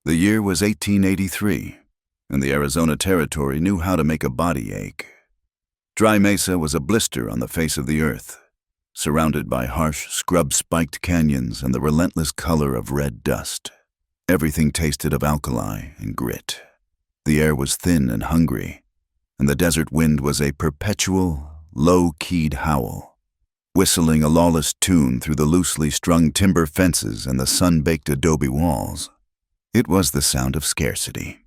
The year was 1883, and the Arizona Territory knew how to make a body ache. Dry Mesa was a blister on the face of the earth, surrounded by harsh, scrub-spiked canyons and the relentless color of red dust. Everything tasted of alkali and grit. The air was thin and hungry, and the desert wind was a perpetual, low-keyed howl, whistling a lawless tune through the loosely strung timber fences and the sun-baked adobe walls. It was the sound of scarcity.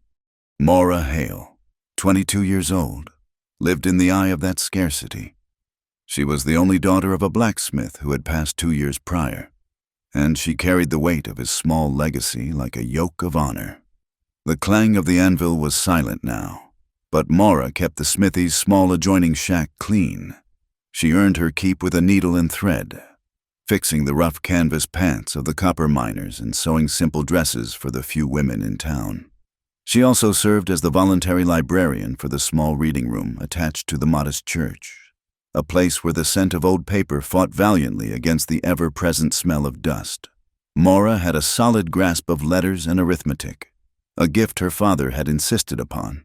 Maura Hale, 22 years old, lived in the eye of that scarcity. She was the only daughter of a blacksmith who had passed 2 years prior, and she carried the weight of his small legacy like a yoke of honor. The clang of the anvil was silent now, but Maura kept the smithy's small adjoining shack clean. She earned her keep with a needle and thread, fixing the rough canvas pants of the copper miners and sewing simple dresses for the few women in town. She also served as the voluntary librarian for the small reading room attached to the modest church, a place where the scent of old paper fought valiantly against the ever-present smell of dust. Maura had a solid grasp of letters and arithmetic, a gift her father had insisted upon,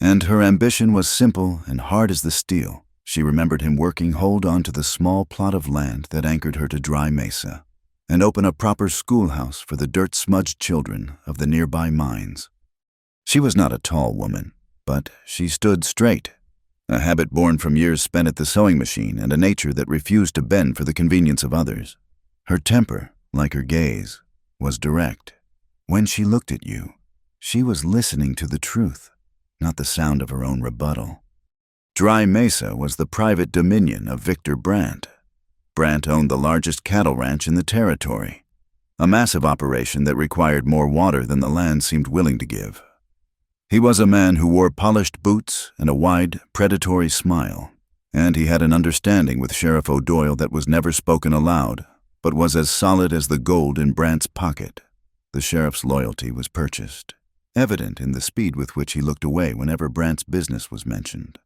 and her ambition was simple and hard as the steel. She remembered him working hold on to the small plot of land that anchored her to Dry Mesa, and open a proper schoolhouse for the dirt-smudged children of the nearby mines. She was not a tall woman, but she stood straight, a habit born from years spent at the sewing machine and a nature that refused to bend for the convenience of others. Her temper, like her gaze, was direct. When she looked at you, she was listening to the truth, not the sound of her own rebuttal. Dry Mesa was the private dominion of Victor Brandt. Brandt owned the largest cattle ranch in the territory, a massive operation that required more water than the land seemed willing to give. He was a man who wore polished boots and a wide, predatory smile, and he had an understanding with Sheriff O'Doyle that was never spoken aloud, but was as solid as the gold in Brandt's pocket. The sheriff's loyalty was purchased, evident in the speed with which he looked away whenever Brandt's business was mentioned.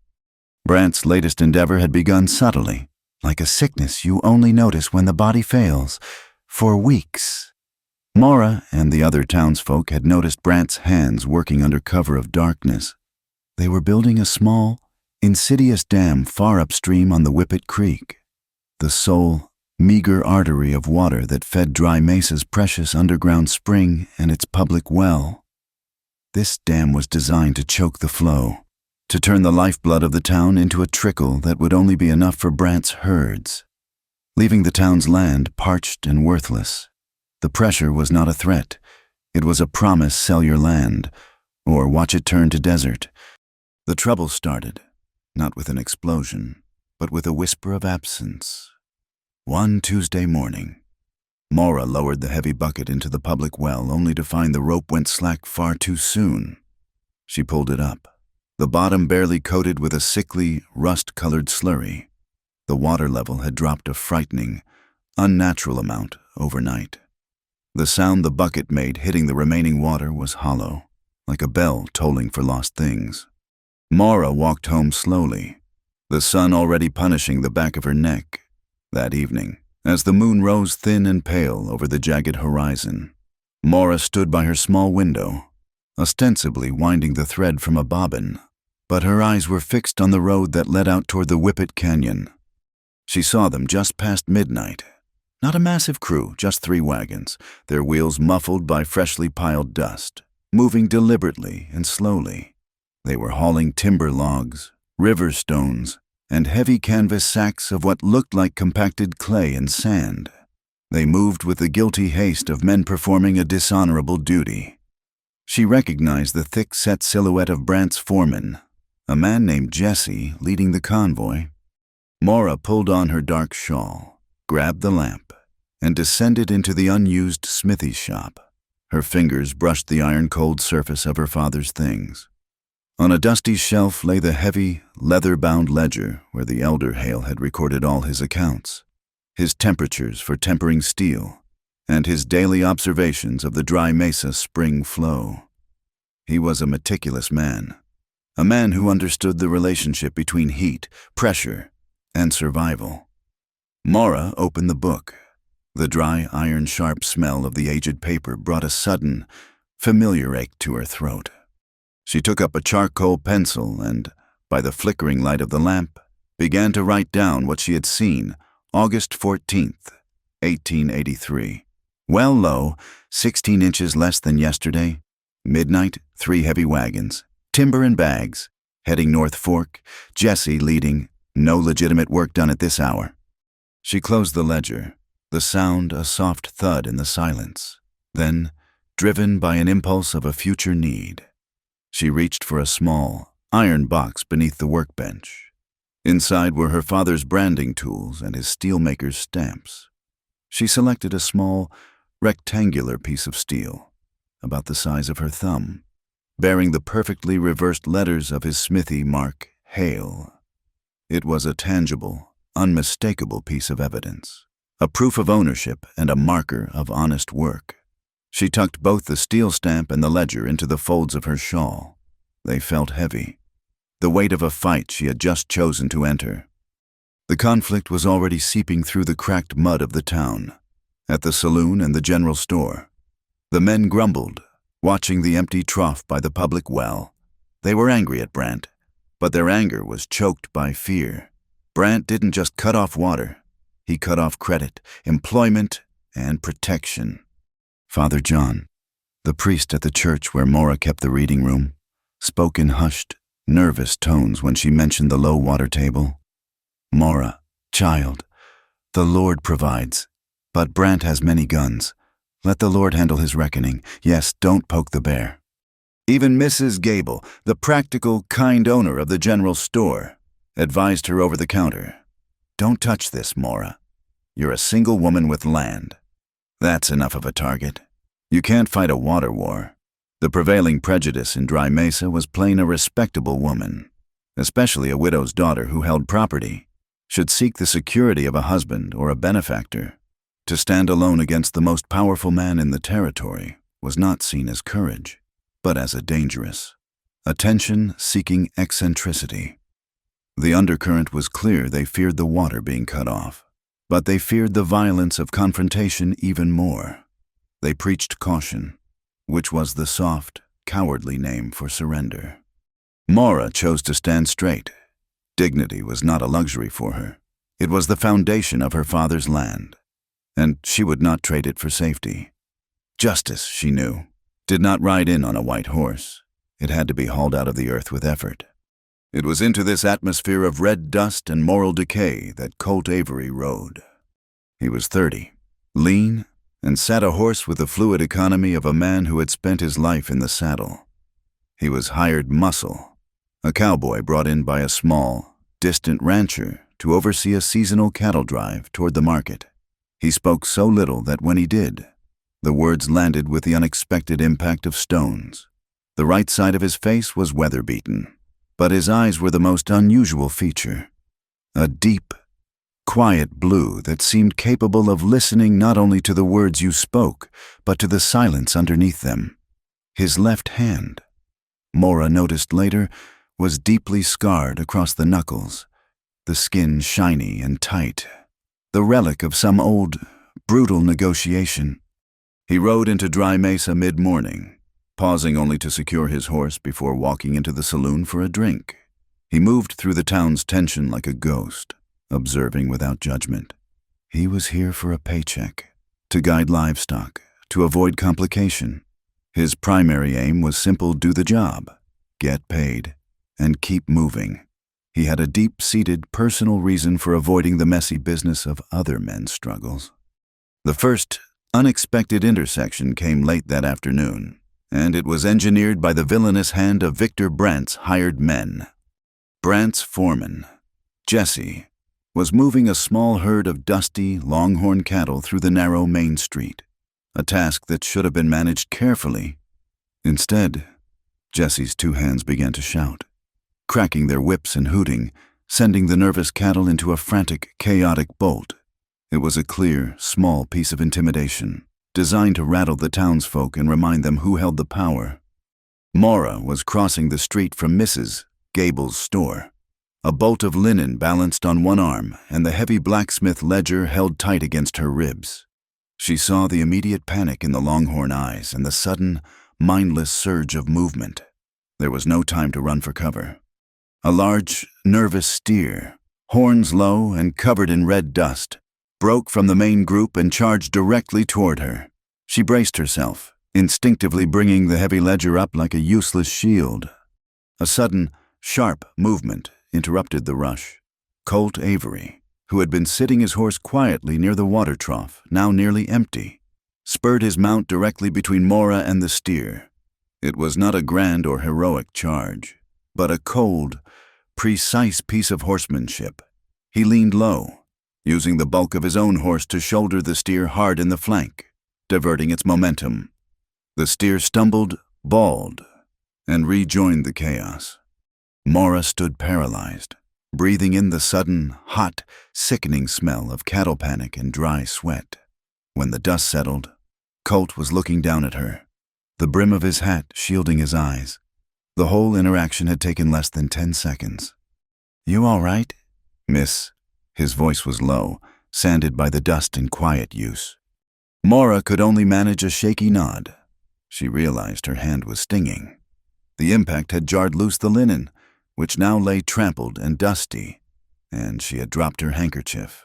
Brandt's latest endeavor had begun subtly, like a sickness you only notice when the body fails, for weeks. Maura and the other townsfolk had noticed Brandt's hands working under cover of darkness. They were building a small, insidious dam far upstream on the Whippet Creek, the sole, meager artery of water that fed Dry Mesa's precious underground spring and its public well. This dam was designed to choke the flow, to turn the lifeblood of the town into a trickle that would only be enough for Brandt's herds, leaving the town's land parched and worthless. The pressure was not a threat. It was a promise: sell your land, or watch it turn to desert. The trouble started, not with an explosion, but with a whisper of absence. One Tuesday morning, Maura lowered the heavy bucket into the public well only to find the rope went slack far too soon. She pulled it up, the bottom barely coated with a sickly, rust-colored slurry. The water level had dropped a frightening, unnatural amount overnight. The sound the bucket made hitting the remaining water was hollow, like a bell tolling for lost things. Maura walked home slowly, the sun already punishing the back of her neck. That evening, as the moon rose thin and pale over the jagged horizon, Maura stood by her small window, ostensibly winding the thread from a bobbin, but her eyes were fixed on the road that led out toward the Whippet Canyon. She saw them just past midnight. Not a massive crew, just 3 wagons, their wheels muffled by freshly piled dust, moving deliberately and slowly. They were hauling timber logs, river stones, and heavy canvas sacks of what looked like compacted clay and sand. They moved with the guilty haste of men performing a dishonorable duty. She recognized the thick-set silhouette of Brandt's foreman, a man named Jesse, leading the convoy. Maura pulled on her dark shawl, grabbed the lamp, and descended into the unused smithy shop. Her fingers brushed the iron-cold surface of her father's things. On a dusty shelf lay the heavy, leather-bound ledger where the elder Hale had recorded all his accounts, his temperatures for tempering steel, and his daily observations of the Dry Mesa spring flow. He was a meticulous man, a man who understood the relationship between heat, pressure, and survival. Maura opened the book. The dry, iron-sharp smell of the aged paper brought a sudden, Familiar ached to her throat. She took up a charcoal pencil and, by the flickering light of the lamp, began to write down what she had seen August 14th, 1883. Well low, 16 inches less than yesterday. Midnight, 3 heavy wagons, timber and bags, heading North Fork, Jesse leading, no legitimate work done at this hour. She closed the ledger, the sound a soft thud in the silence. Then, driven by an impulse of a future need, she reached for a small, iron box beneath the workbench. Inside were her father's branding tools and his steelmaker's stamps. She selected a small, rectangular piece of steel, about the size of her thumb, bearing the perfectly reversed letters of his smithy mark, Hale. It was a tangible, unmistakable piece of evidence, a proof of ownership and a marker of honest work. She tucked both the steel stamp and the ledger into the folds of her shawl. They felt heavy, the weight of a fight she had just chosen to enter. The conflict was already seeping through the cracked mud of the town, at the saloon and the general store. The men grumbled, watching the empty trough by the public well. They were angry at Brant, but their anger was choked by fear. Brant didn't just cut off water. He cut off credit, employment, and protection. Father John, the priest at the church where Maura kept the reading room, spoke in hushed, nervous tones when she mentioned the low water table. Maura, child, the Lord provides, but Brant has many guns. Let the Lord handle his reckoning. Yes, don't poke the bear. Even Mrs. Gable, the practical, kind owner of the general store, advised her over the counter. Don't touch this, Maura. You're a single woman with land. That's enough of a target. You can't fight a water war. The prevailing prejudice in Dry Mesa was plain a respectable woman, especially a widow's daughter who held property, should seek the security of a husband or a benefactor. To stand alone against the most powerful man in the territory was not seen as courage, but as a dangerous, attention-seeking eccentricity. The undercurrent was clear. They feared the water being cut off, but they feared the violence of confrontation even more. They preached caution, which was the soft, cowardly name for surrender. Maura chose to stand straight. Dignity was not a luxury for her. It was the foundation of her father's land, and she would not trade it for safety. Justice, she knew, did not ride in on a white horse. It had to be hauled out of the earth with effort. It was into this atmosphere of red dust and moral decay that Colt Avery rode. He was 30, lean, and sat a horse with the fluid economy of a man who had spent his life in the saddle. He was hired muscle, a cowboy brought in by a small, distant rancher to oversee a seasonal cattle drive toward the market. He spoke so little that when he did, the words landed with the unexpected impact of stones. The right side of his face was weather-beaten, but his eyes were the most unusual feature. A deep, quiet blue that seemed capable of listening not only to the words you spoke, but to the silence underneath them. His left hand, Maura noticed later, was deeply scarred across the knuckles, the skin shiny and tight, the relic of some old, brutal negotiation. He rode into Dry Mesa mid-morning, pausing only to secure his horse before walking into the saloon for a drink. He moved through the town's tension like a ghost, observing without judgment. He was here for a paycheck, to guide livestock, to avoid complication. His primary aim was simple: do the job, get paid, and keep moving. He had a deep-seated personal reason for avoiding the messy business of other men's struggles. The first unexpected intersection came late that afternoon, and it was engineered by the villainous hand of Victor Brant's hired men. Brant's foreman, Jesse, was moving a small herd of dusty, longhorn cattle through the narrow main street, a task that should have been managed carefully. Instead, Jesse's two hands began to shout, cracking their whips and hooting, sending the nervous cattle into a frantic, chaotic bolt. It was a clear, small piece of intimidation, designed to rattle the townsfolk and remind them who held the power. Maura was crossing the street from Mrs. Gable's store, a bolt of linen balanced on one arm and the heavy blacksmith ledger held tight against her ribs. She saw the immediate panic in the longhorn eyes and the sudden, mindless surge of movement. There was no time to run for cover. A large, nervous steer, horns low and covered in red dust, broke from the main group and charged directly toward her. She braced herself, instinctively bringing the heavy ledger up like a useless shield. A sudden, sharp movement interrupted the rush. Colt Avery, who had been sitting his horse quietly near the water trough, now nearly empty, spurred his mount directly between Mora and the steer. It was not a grand or heroic charge, but a cold, precise piece of horsemanship. He leaned low, using the bulk of his own horse to shoulder the steer hard in the flank, diverting its momentum. The steer stumbled, bawled, and rejoined the chaos. Mora stood paralyzed, breathing in the sudden, hot, sickening smell of cattle panic and dry sweat. When the dust settled, Colt was looking down at her, the brim of his hat shielding his eyes. The whole interaction had taken less than 10 seconds. "You all right, miss?" His voice was low, sanded by the dust and quiet use. Mora could only manage a shaky nod. She realized her hand was stinging. The impact had jarred loose the linen, which now lay trampled and dusty, and she had dropped her handkerchief.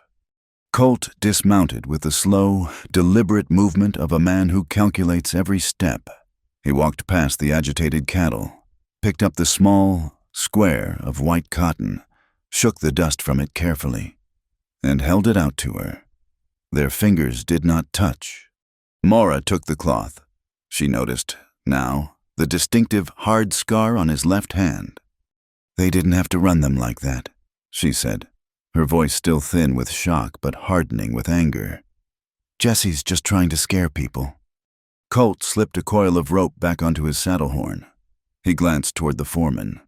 Colt dismounted with the slow, deliberate movement of a man who calculates every step. He walked past the agitated cattle, picked up the small square of white cotton, shook the dust from it carefully, and held it out to her. Their fingers did not touch. Mora took the cloth. She noticed, now, the distinctive hard scar on his left hand. "They didn't have to run them like that," she said, her voice still thin with shock but hardening with anger. "Jesse's just trying to scare people." Colt slipped a coil of rope back onto his saddle horn. He glanced toward the foreman,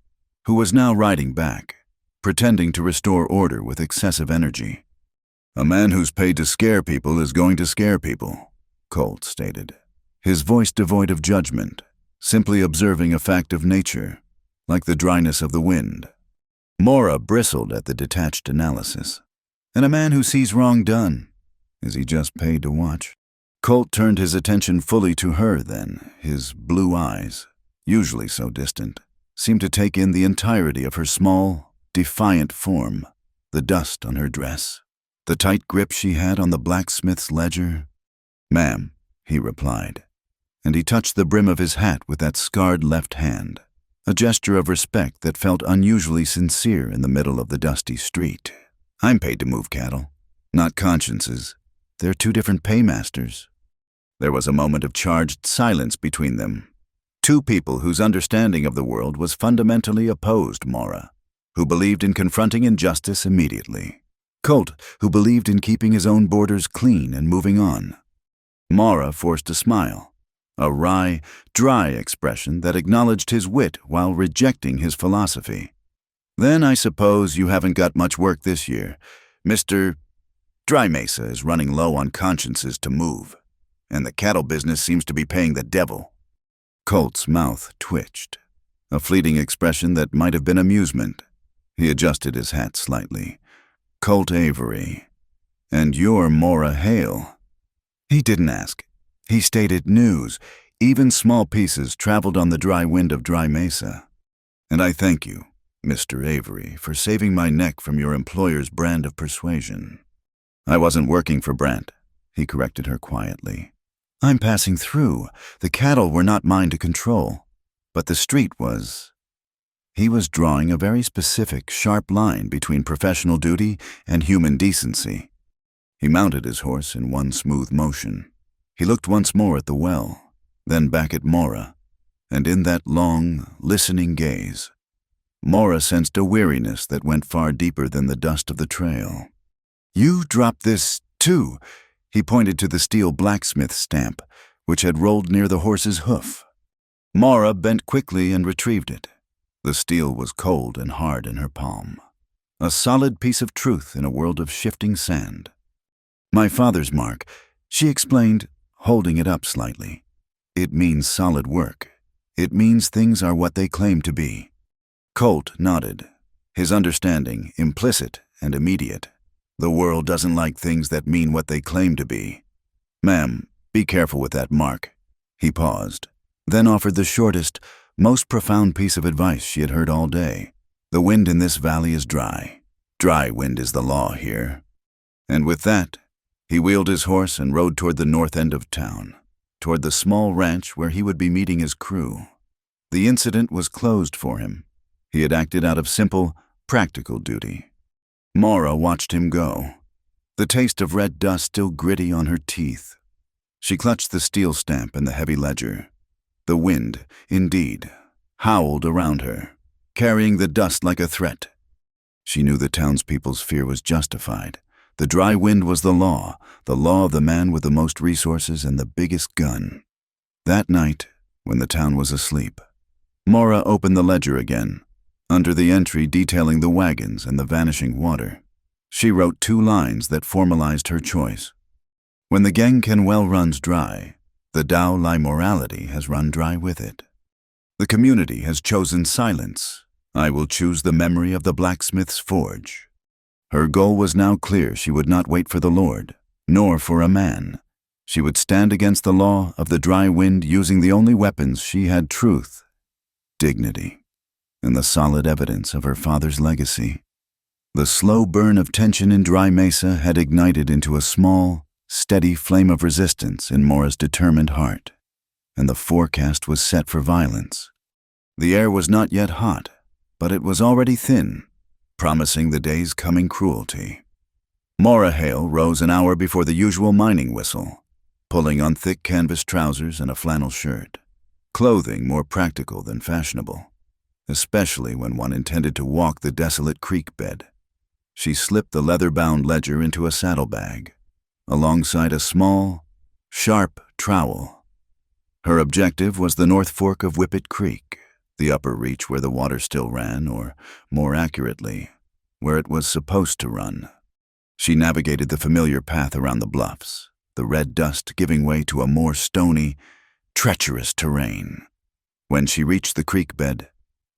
who was now riding back, pretending to restore order with excessive energy. "A man who's paid to scare people is going to scare people," Colt stated, his voice devoid of judgment, simply observing a fact of nature, like the dryness of the wind. Mora bristled at the detached analysis. "And a man who sees wrong done, is he just paid to watch?" Colt turned his attention fully to her then. His blue eyes, usually so distant, seemed to take in the entirety of her small, defiant form, the dust on her dress, the tight grip she had on the blacksmith's ledger. "Ma'am," he replied, and he touched the brim of his hat with that scarred left hand, a gesture of respect that felt unusually sincere in the middle of the dusty street. "I'm paid to move cattle, not consciences. They're two different paymasters." There was a moment of charged silence between them. Two people whose understanding of the world was fundamentally opposed Mora, who believed in confronting injustice immediately. Colt, who believed in keeping his own borders clean and moving on. Mora forced a smile, a wry, dry expression that acknowledged his wit while rejecting his philosophy. "Then I suppose you haven't got much work this year. Mr. Dry Mesa is running low on consciences to move, and the cattle business seems to be paying the devil." Colt's mouth twitched, a fleeting expression that might have been amusement. He adjusted his hat slightly. "Colt Avery. And you're Mora Hale." He didn't ask. He stated news. Even small pieces traveled on the dry wind of Dry Mesa. "And I thank you, Mr. Avery, for saving my neck from your employer's brand of persuasion." "I wasn't working for Brant," he corrected her quietly. "I'm passing through. The cattle were not mine to control, but the street was." He was drawing a very specific, sharp line between professional duty and human decency. He mounted his horse in one smooth motion. He looked once more at the well, then back at Mora, and in that long, listening gaze, Mora sensed a weariness that went far deeper than the dust of the trail. "You dropped this, too." He pointed to the steel blacksmith stamp, which had rolled near the horse's hoof. Mora bent quickly and retrieved it. The steel was cold and hard in her palm, a solid piece of truth in a world of shifting sand. "My father's mark," she explained, holding it up slightly. "It means solid work. It means things are what they claim to be." Colt nodded, his understanding implicit and immediate. The world doesn't like things that mean what they claim to be. "Ma'am, be careful with that mark." He paused, then offered the shortest, most profound piece of advice she had heard all day. The wind in this valley is dry. Dry wind is the law here. And with that, he wheeled his horse and rode toward the north end of town, toward the small ranch where he would be meeting his crew. The incident was closed for him. He had acted out of simple, practical duty. Maura watched him go, the taste of red dust still gritty on her teeth. She clutched the steel stamp and the heavy ledger. The wind, indeed, howled around her, carrying the dust like a threat. She knew the townspeople's fear was justified. The dry wind was the law of the man with the most resources and the biggest gun. That night, when the town was asleep, Maura opened the ledger again, under the entry detailing the wagons and the vanishing water. She wrote 2 lines that formalized her choice. When the Gengken well runs dry, the Dao Lai morality has run dry with it. The community has chosen silence. I will choose the memory of the blacksmith's forge. Her goal was now clear. She would not wait for the Lord, nor for a man. She would stand against the law of the dry wind using the only weapons she had: truth, dignity, and the solid evidence of her father's legacy. The slow burn of tension in Dry Mesa had ignited into a small, steady flame of resistance in Maura's determined heart, and the forecast was set for violence. The air was not yet hot, but it was already thin, promising the day's coming cruelty. Maura Hale rose an hour before the usual mining whistle, pulling on thick canvas trousers and a flannel shirt, clothing more practical than fashionable, especially when one intended to walk the desolate creek bed. She slipped the leather-bound ledger into a saddlebag, alongside a small, sharp trowel. Her objective was the North Fork of Whippet Creek, the upper reach where the water still ran, or, more accurately, where it was supposed to run. She navigated the familiar path around the bluffs, the red dust giving way to a more stony, treacherous terrain. When she reached the creek bed,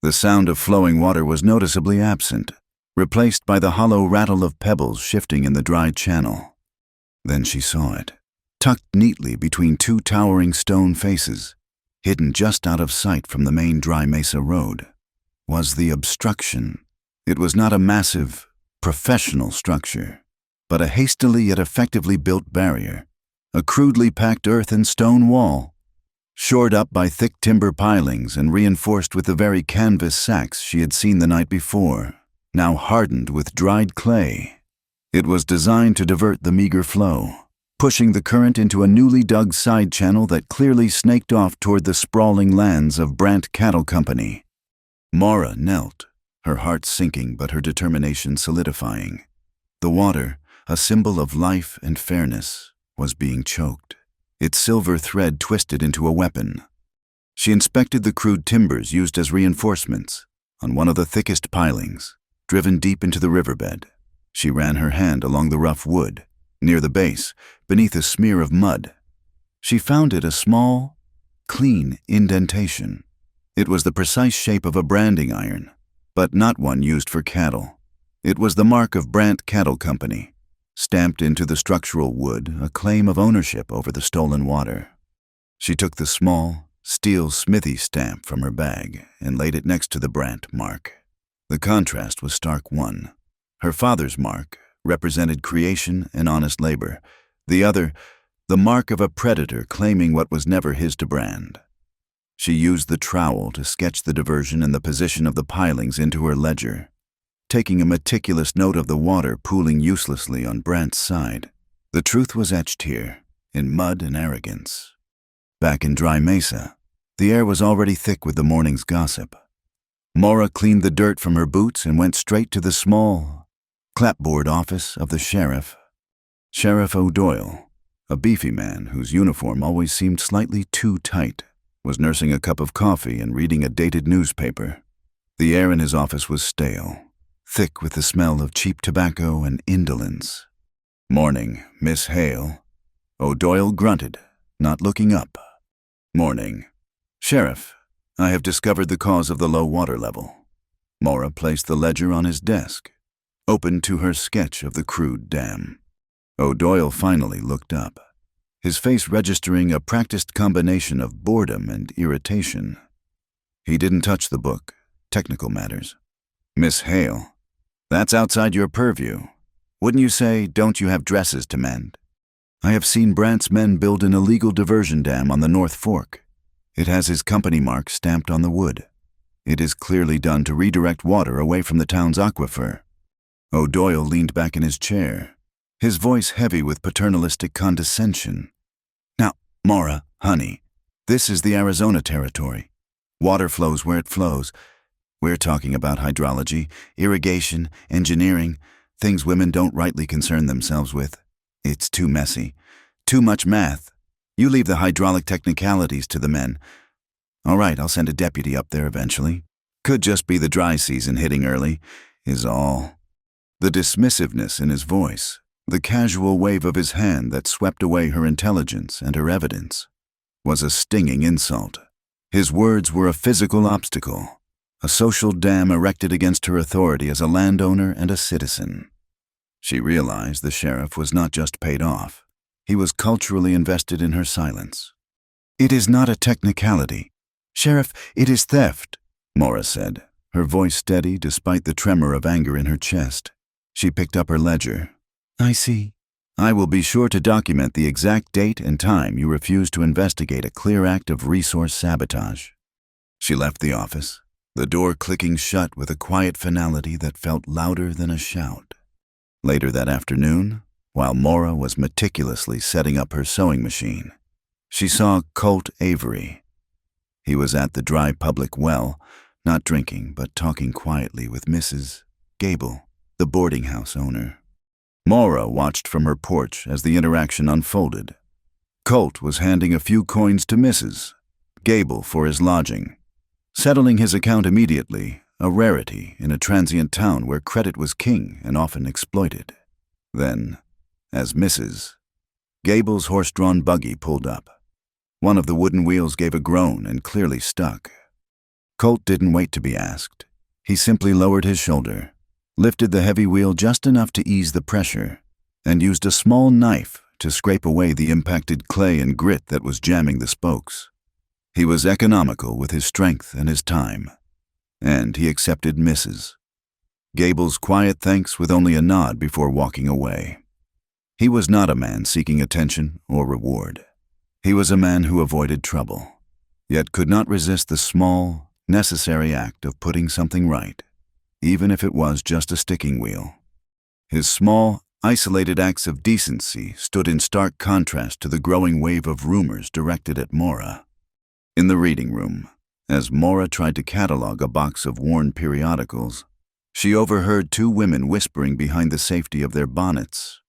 the sound of flowing water was noticeably absent, replaced by the hollow rattle of pebbles shifting in the dry channel. Then she saw it, tucked neatly between 2 towering stone faces, hidden just out of sight from the main Dry Mesa road, was the obstruction. It was not a massive, professional structure, but a hastily yet effectively built barrier, a crudely packed earth and stone wall, shored up by thick timber pilings and reinforced with the very canvas sacks she had seen the night before, now hardened with dried clay. It was designed to divert the meager flow, pushing the current into a newly dug side channel that clearly snaked off toward the sprawling lands of Brandt Cattle Company. Maura knelt, her heart sinking but her determination solidifying. The water, a symbol of life and fairness, was being choked, its silver thread twisted into a weapon. She inspected the crude timbers used as reinforcements on one of the thickest pilings, driven deep into the riverbed. She ran her hand along the rough wood. Near the base, beneath a smear of mud, she found it a small, clean indentation. It was the precise shape of a branding iron, but not one used for cattle. It was the mark of Brandt Cattle Company, stamped into the structural wood, a claim of ownership over the stolen water. She took the small, steel smithy stamp from her bag and laid it next to the Brandt mark. The contrast was stark one. Her father's mark represented creation and honest labor. The other, the mark of a predator claiming what was never his to brand. She used the trowel to sketch the diversion and the position of the pilings into her ledger, taking a meticulous note of the water pooling uselessly on Brandt's side. The truth was etched here, in mud and arrogance. Back in Dry Mesa, the air was already thick with the morning's gossip. Maura cleaned the dirt from her boots and went straight to the small, clapboard office of the sheriff. Sheriff O'Doyle, a beefy man whose uniform always seemed slightly too tight, was nursing a cup of coffee and reading a dated newspaper. The air in his office was stale, thick with the smell of cheap tobacco and indolence. "Morning, Miss Hale." O'Doyle grunted, not looking up. "Morning. Sheriff, I have discovered the cause of the low water level." Maura placed the ledger on his desk, opened to her sketch of the crude dam. O'Doyle finally looked up. his face registering a practiced combination of boredom and irritation. He didn't touch the book, technical matters. Miss Hale, that's outside your purview. Wouldn't you say, don't you have dresses to mend? I have seen Brandt's men build an illegal diversion dam on the North Fork. It has his company mark stamped on the wood. It is clearly done to redirect water away from the town's aquifer. O'Doyle leaned back in his chair, his voice heavy with paternalistic condescension. Now, Mora, honey, this is the Arizona territory. Water flows where it flows. We're talking about hydrology, irrigation, engineering, things women don't rightly concern themselves with. It's too messy. Too much math. You leave the hydraulic technicalities to the men. All right, I'll send a deputy up there eventually. Could just be the dry season hitting early, is all. The dismissiveness in his voice, the casual wave of his hand that swept away her intelligence and her evidence, was a stinging insult. His words were a physical obstacle, a social dam erected against her authority as a landowner and a citizen. She realized the sheriff was not just paid off. He was culturally invested in her silence. It is not a technicality. Sheriff, it is theft, Mora said, her voice steady despite the tremor of anger in her chest. She picked up her ledger. I see. I will be sure to document the exact date and time you refused to investigate a clear act of resource sabotage. She left the office, the door clicking shut with a quiet finality that felt louder than a shout. Later that afternoon, while Mora was meticulously setting up her sewing machine, she saw Colt Avery. He was at the dry public well, not drinking but talking quietly with Mrs. Gable, the boarding house owner. Mora watched from her porch as the interaction unfolded. Colt was handing a few coins to Mrs. Gable for his lodging, settling his account immediately, a rarity in a transient town where credit was king and often exploited. Then, as Mrs. Gable's horse-drawn buggy pulled up, one of the wooden wheels gave a groan and clearly stuck. Colt didn't wait to be asked. He simply lowered his shoulder, lifted the heavy wheel just enough to ease the pressure, and used a small knife to scrape away the impacted clay and grit that was jamming the spokes. He was economical with his strength and his time, and he accepted Mrs. Gable's quiet thanks with only a nod before walking away. He was not a man seeking attention or reward. He was a man who avoided trouble, yet could not resist the small, necessary act of putting something right, even if it was just a sticking wheel. His small, isolated acts of decency stood in stark contrast to the growing wave of rumors directed at Mora. In the reading room, as Mora tried to catalog a box of worn periodicals, she overheard two women whispering behind the safety of their bonnets.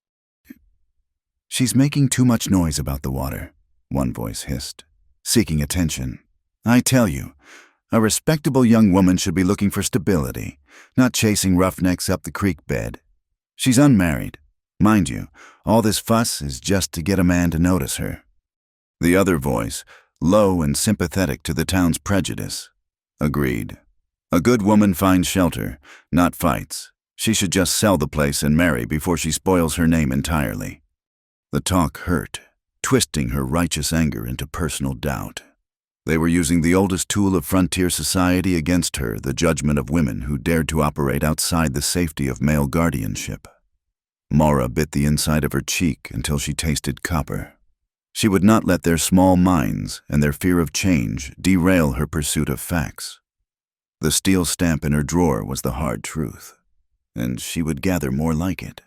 She's making too much noise about the water, one voice hissed, seeking attention. I tell you, a respectable young woman should be looking for stability, not chasing roughnecks up the creek bed. She's unmarried. Mind you, all this fuss is just to get a man to notice her. The other voice, low and sympathetic to the town's prejudice, agreed. A good woman finds shelter, not fights. She should just sell the place and marry before she spoils her name entirely. The talk hurt, twisting her righteous anger into personal doubt. They were using the oldest tool of frontier society against her, the judgment of women who dared to operate outside the safety of male guardianship. Mora bit the inside of her cheek until she tasted copper. She would not let their small minds and their fear of change derail her pursuit of facts. The steel stamp in her drawer was the hard truth, and she would gather more like it.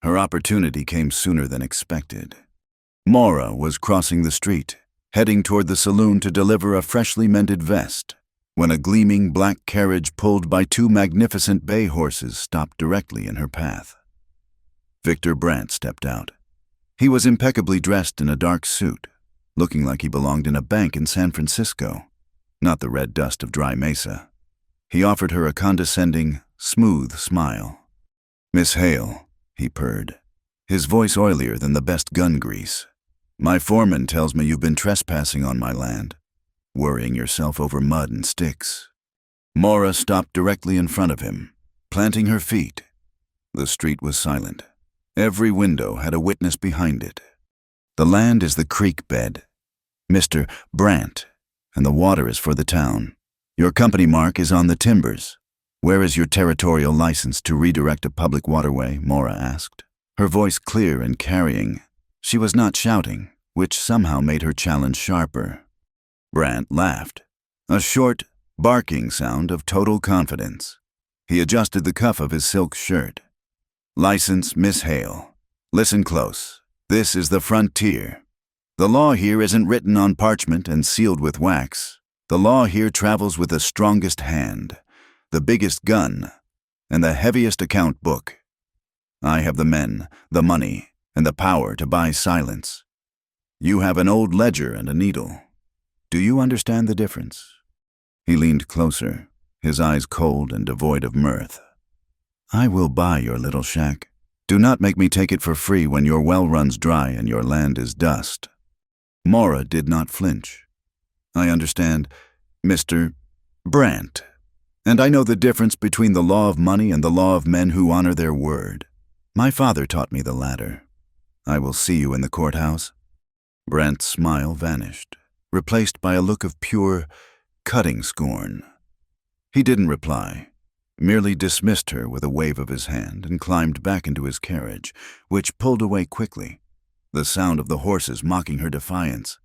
Her opportunity came sooner than expected. Mora was crossing the street, heading toward the saloon to deliver a freshly mended vest, when a gleaming black carriage pulled by two magnificent bay horses stopped directly in her path. Victor Brandt stepped out. He was impeccably dressed in a dark suit, looking like he belonged in a bank in San Francisco, not the red dust of Dry Mesa. He offered her a condescending, smooth smile. Miss Hale, he purred, his voice oilier than the best gun grease. My foreman tells me you've been trespassing on my land, worrying yourself over mud and sticks. Mora stopped directly in front of him, planting her feet. The street was silent. Every window had a witness behind it. The land is the creek bed, Mr. Brandt, and the water is for the town. Your company mark is on the timbers. Where is your territorial license to redirect a public waterway? Mora asked, her voice clear and carrying. She was not shouting, which somehow made her challenge sharper. Brandt laughed, a short, barking sound of total confidence. He adjusted the cuff of his silk shirt. License, Miss Hale. Listen close. This is the frontier. The law here isn't written on parchment and sealed with wax. The law here travels with the strongest hand, the biggest gun, and the heaviest account book. I have the men, the money, and the power to buy silence. You have an old ledger and a needle. Do you understand the difference? He leaned closer, his eyes cold and devoid of mirth. I will buy your little shack. Do not make me take it for free when your well runs dry and your land is dust. Mora did not flinch. I understand, Mr. Brandt, and I know the difference between the law of money and the law of men who honor their word. My father taught me the latter. I will see you in the courthouse. Brandt's smile vanished, replaced by a look of pure, cutting scorn. He didn't reply, merely dismissed her with a wave of his hand and climbed back into his carriage, which pulled away quickly, the sound of the horses mocking her defiance.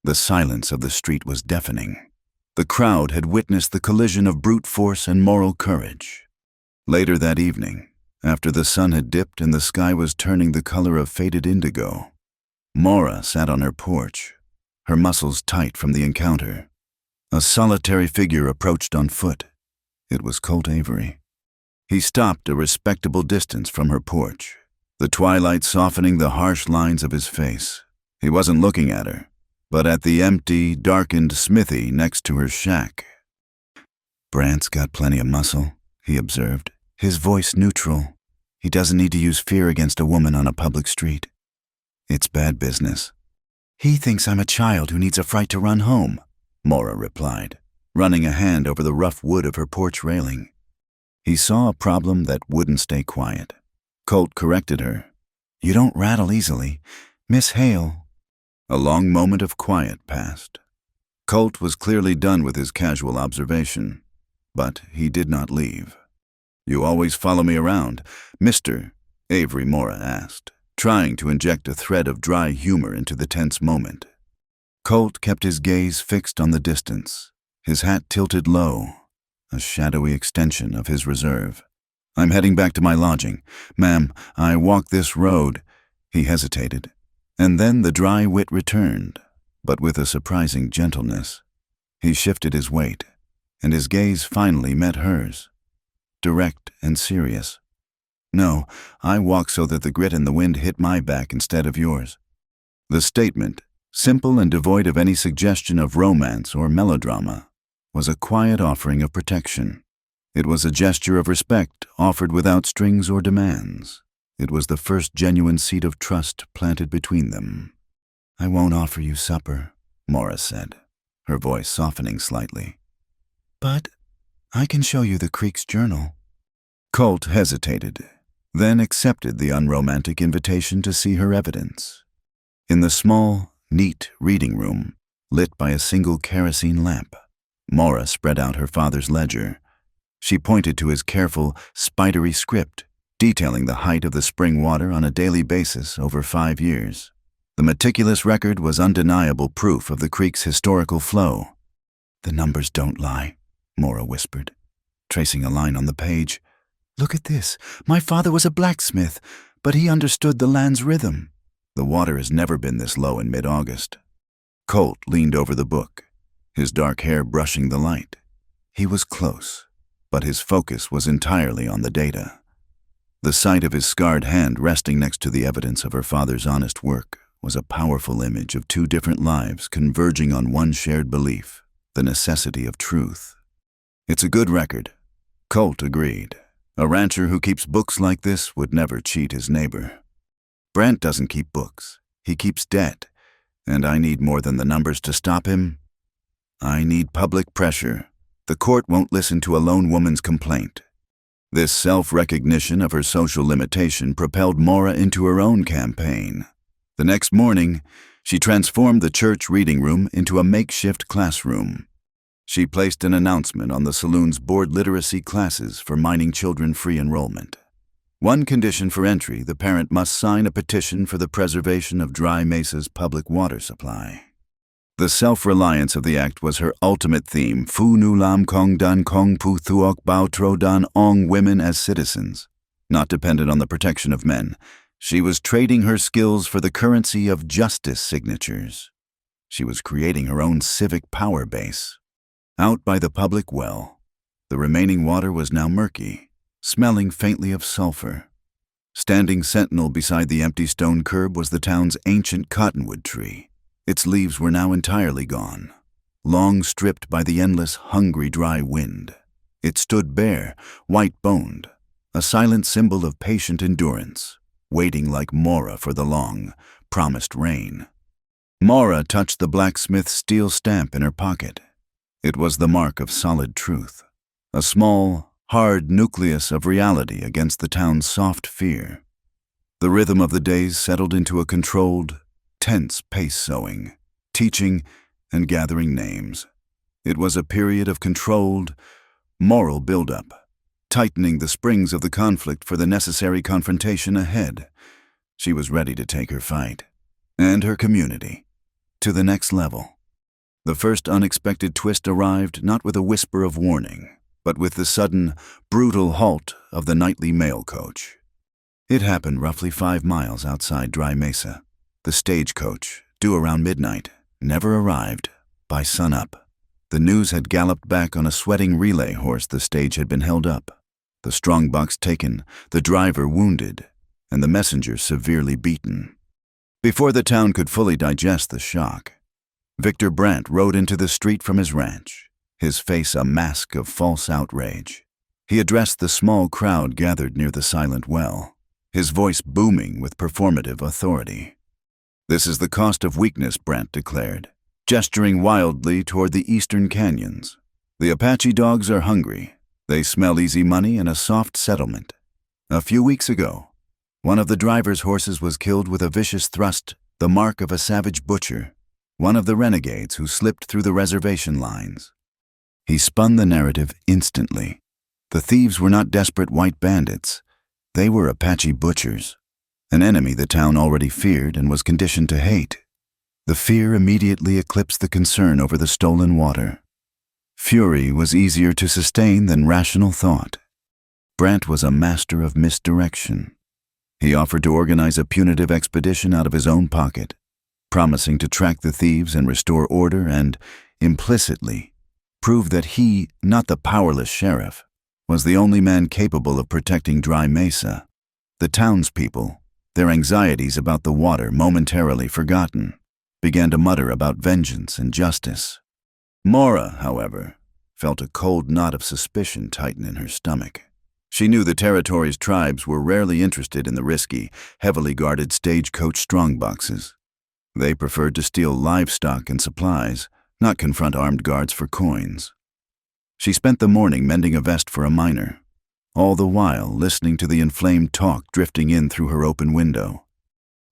The silence of the street was deafening. The crowd had witnessed the collision of brute force and moral courage. Later that evening, after the sun had dipped and the sky was turning the color of faded indigo, Mora sat on her porch, her muscles tight from the encounter. A solitary figure approached on foot. It was Colt Avery. He stopped a respectable distance from her porch, the twilight softening the harsh lines of his face. He wasn't looking at her, but at the empty, darkened smithy next to her shack. Brandt's got plenty of muscle, he observed, his voice neutral. He doesn't need to use fear against a woman on a public street. It's bad business. He thinks I'm a child who needs a fright to run home, Mora replied, running a hand over the rough wood of her porch railing. He saw a problem that wouldn't stay quiet. Colt corrected her. You don't rattle easily. Miss Hale. A long moment of quiet passed. Colt was clearly done with his casual observation, but he did not leave. You always follow me around, Mr. Avery, Mora asked, trying to inject a thread of dry humor into the tense moment. Colt kept his gaze fixed on the distance, his hat tilted low, a shadowy extension of his reserve. I'm heading back to my lodging. Ma'am, I walk this road. He hesitated, and then the dry wit returned, but with a surprising gentleness. He shifted his weight, and his gaze finally met hers, direct and serious. No, I walk so that the grit and the wind hit my back instead of yours. The statement, simple and devoid of any suggestion of romance or melodrama, was a quiet offering of protection. It was a gesture of respect offered without strings or demands. It was the first genuine seed of trust planted between them. I won't offer you supper, Mora said, her voice softening slightly. But I can show you the creek's journal. Colt hesitated, then accepted the unromantic invitation to see her evidence. In the small, neat reading room, lit by a single kerosene lamp, Mora spread out her father's ledger. She pointed to his careful, spidery script, detailing the height of the spring water on a daily basis over 5 years. The meticulous record was undeniable proof of the creek's historical flow. The numbers don't lie, Mora whispered, tracing a line on the page. Look at this. My father was a blacksmith, but he understood the land's rhythm. The water has never been this low in mid-August. Colt leaned over the book, his dark hair brushing the light. He was close, but his focus was entirely on the data. The sight of his scarred hand resting next to the evidence of her father's honest work was a powerful image of 2 different lives converging on one shared belief, the necessity of truth. It's a good record, Colt agreed. A rancher who keeps books like this would never cheat his neighbor. Brandt doesn't keep books. He keeps debt, and I need more than the numbers to stop him. I need public pressure. The court won't listen to a lone woman's complaint. This self-recognition of her social limitation propelled Mora into her own campaign. The next morning, she transformed the church reading room into a makeshift classroom. She placed an announcement on the saloon's board literacy classes for mining children free enrollment. One condition for entry, the parent must sign a petition for the preservation of Dry Mesa's public water supply. The self-reliance of the act was her ultimate theme, Fu Nu Lam Kong Dan Kong Pu Thuok Bao Tro Dan Ong, women as citizens. Not dependent on the protection of men, she was trading her skills for the currency of justice signatures. She was creating her own civic power base. Out by the public well, the remaining water was now murky, smelling faintly of sulfur. Standing sentinel beside the empty stone curb was the town's ancient cottonwood tree. Its leaves were now entirely gone, long stripped by the endless, hungry, dry wind. It stood bare, white-boned, a silent symbol of patient endurance, waiting like Mora for the long, promised rain. Mora touched the blacksmith's steel stamp in her pocket. It was the mark of solid truth, a small, hard nucleus of reality against the town's soft fear. The rhythm of the days settled into a controlled, tense pace, sewing, teaching, and gathering names. It was a period of controlled, moral buildup, tightening the springs of the conflict for the necessary confrontation ahead. She was ready to take her fight, and her community, to the next level. The first unexpected twist arrived not with a whisper of warning, but with the sudden, brutal halt of the nightly mail coach. It happened roughly 5 miles outside Dry Mesa. The stagecoach, due around midnight, never arrived. By sunup, the news had galloped back on a sweating relay horse. The stage had been held up, the strongbox taken, the driver wounded, and the messenger severely beaten. Before the town could fully digest the shock, Victor Brandt rode into the street from his ranch, his face a mask of false outrage. He addressed the small crowd gathered near the silent well, his voice booming with performative authority. "This is the cost of weakness," Brandt declared, gesturing wildly toward the eastern canyons. "The Apache dogs are hungry. They smell easy money and a soft settlement. A few weeks ago, one of the driver's horses was killed with a vicious thrust, the mark of a savage butcher, one of the renegades who slipped through the reservation lines." He spun the narrative instantly. The thieves were not desperate white bandits. They were Apache butchers, an enemy the town already feared and was conditioned to hate. The fear immediately eclipsed the concern over the stolen water. Fury was easier to sustain than rational thought. Brandt was a master of misdirection. He offered to organize a punitive expedition out of his own pocket, promising to track the thieves and restore order and, implicitly, prove that he, not the powerless sheriff, was the only man capable of protecting Dry Mesa. The townspeople, their anxieties about the water momentarily forgotten, began to mutter about vengeance and justice. Mora, however, felt a cold knot of suspicion tighten in her stomach. She knew the territory's tribes were rarely interested in the risky, heavily guarded stagecoach strongboxes. They preferred to steal livestock and supplies, not confront armed guards for coins. She spent the morning mending a vest for a miner, all the while listening to the inflamed talk drifting in through her open window.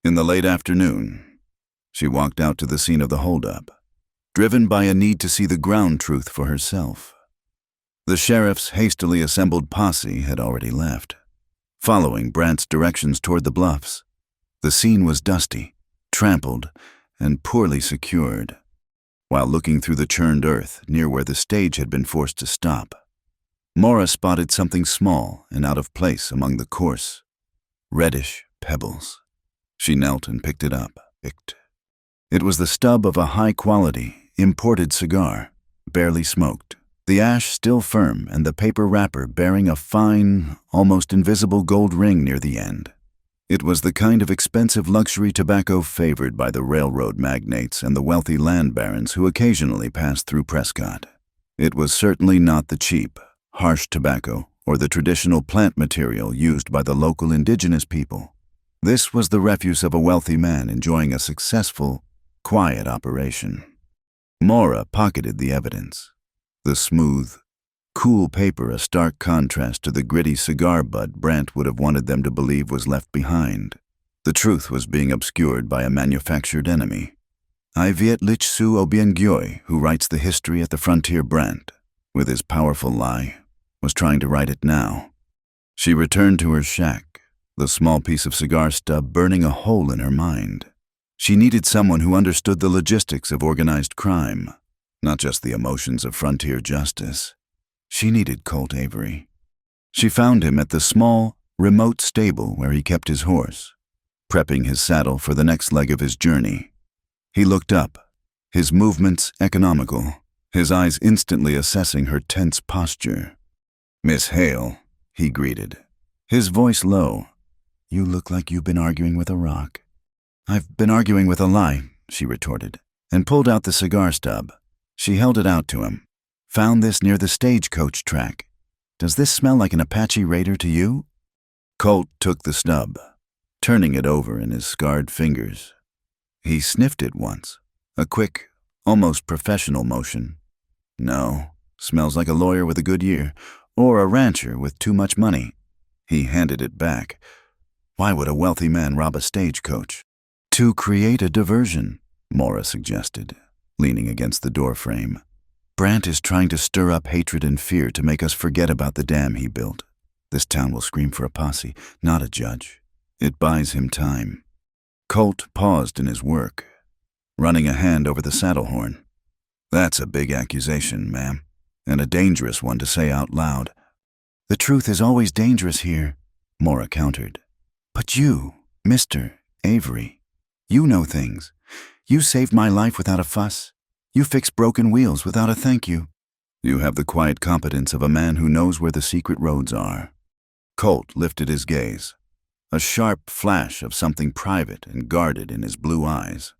In the late afternoon, she walked out to the scene of the holdup, driven by a need to see the ground truth for herself. The sheriff's hastily assembled posse had already left, following Brandt's directions toward the bluffs. The scene was dusty, trampled, and poorly secured. While looking through the churned earth near where the stage had been forced to stop, Mora spotted something small and out of place among the coarse, reddish pebbles. She knelt and picked it up. It was the stub of a high-quality, imported cigar, barely smoked, the ash still firm and the paper wrapper bearing a fine, almost invisible gold ring near the end. It was the kind of expensive luxury tobacco favored by the railroad magnates and the wealthy land barons who occasionally passed through Prescott. It was certainly not the cheap, harsh tobacco or the traditional plant material used by the local indigenous people. This was the refuse of a wealthy man enjoying a successful, quiet operation. Mora pocketed the evidence. The smooth, cool paper a stark contrast to the gritty cigar butt Brandt would have wanted them to believe was left behind. The truth was being obscured by a manufactured enemy. I viet lich su obien gyoy, who writes the history at the frontier Brant, with his powerful lie, was trying to write it now. She returned to her shack, the small piece of cigar stub burning a hole in her mind. She needed someone who understood the logistics of organized crime, not just the emotions of frontier justice. She needed Colt Avery. She found him at the small, remote stable where he kept his horse, prepping his saddle for the next leg of his journey. He looked up, his movements economical, his eyes instantly assessing her tense posture. "Miss Hale," he greeted, his voice low. "You look like you've been arguing with a rock." "I've been arguing with a lie," she retorted, and pulled out the cigar stub. She held it out to him. "Found this near the stagecoach track. Does this smell like an Apache raider to you?" Colt took the stub, turning it over in his scarred fingers. He sniffed it once, a quick, almost professional motion. "No, smells like a lawyer with a good year, or a rancher with too much money." He handed it back. "Why would a wealthy man rob a stagecoach?" "To create a diversion," Mora suggested, leaning against the doorframe. "Brant is trying to stir up hatred and fear to make us forget about the dam he built. This town will scream for a posse, not a judge. It buys him time." Colt paused in his work, running a hand over the saddle horn. "That's a big accusation, ma'am, and a dangerous one to say out loud." "The truth is always dangerous here," Mora countered. "But you, Mr. Avery, you know things. You saved my life without a fuss. You fixed broken wheels without a thank you." "You have the quiet competence of a man who knows where the secret roads are." Colt lifted his gaze, a sharp flash of something private and guarded in his blue eyes.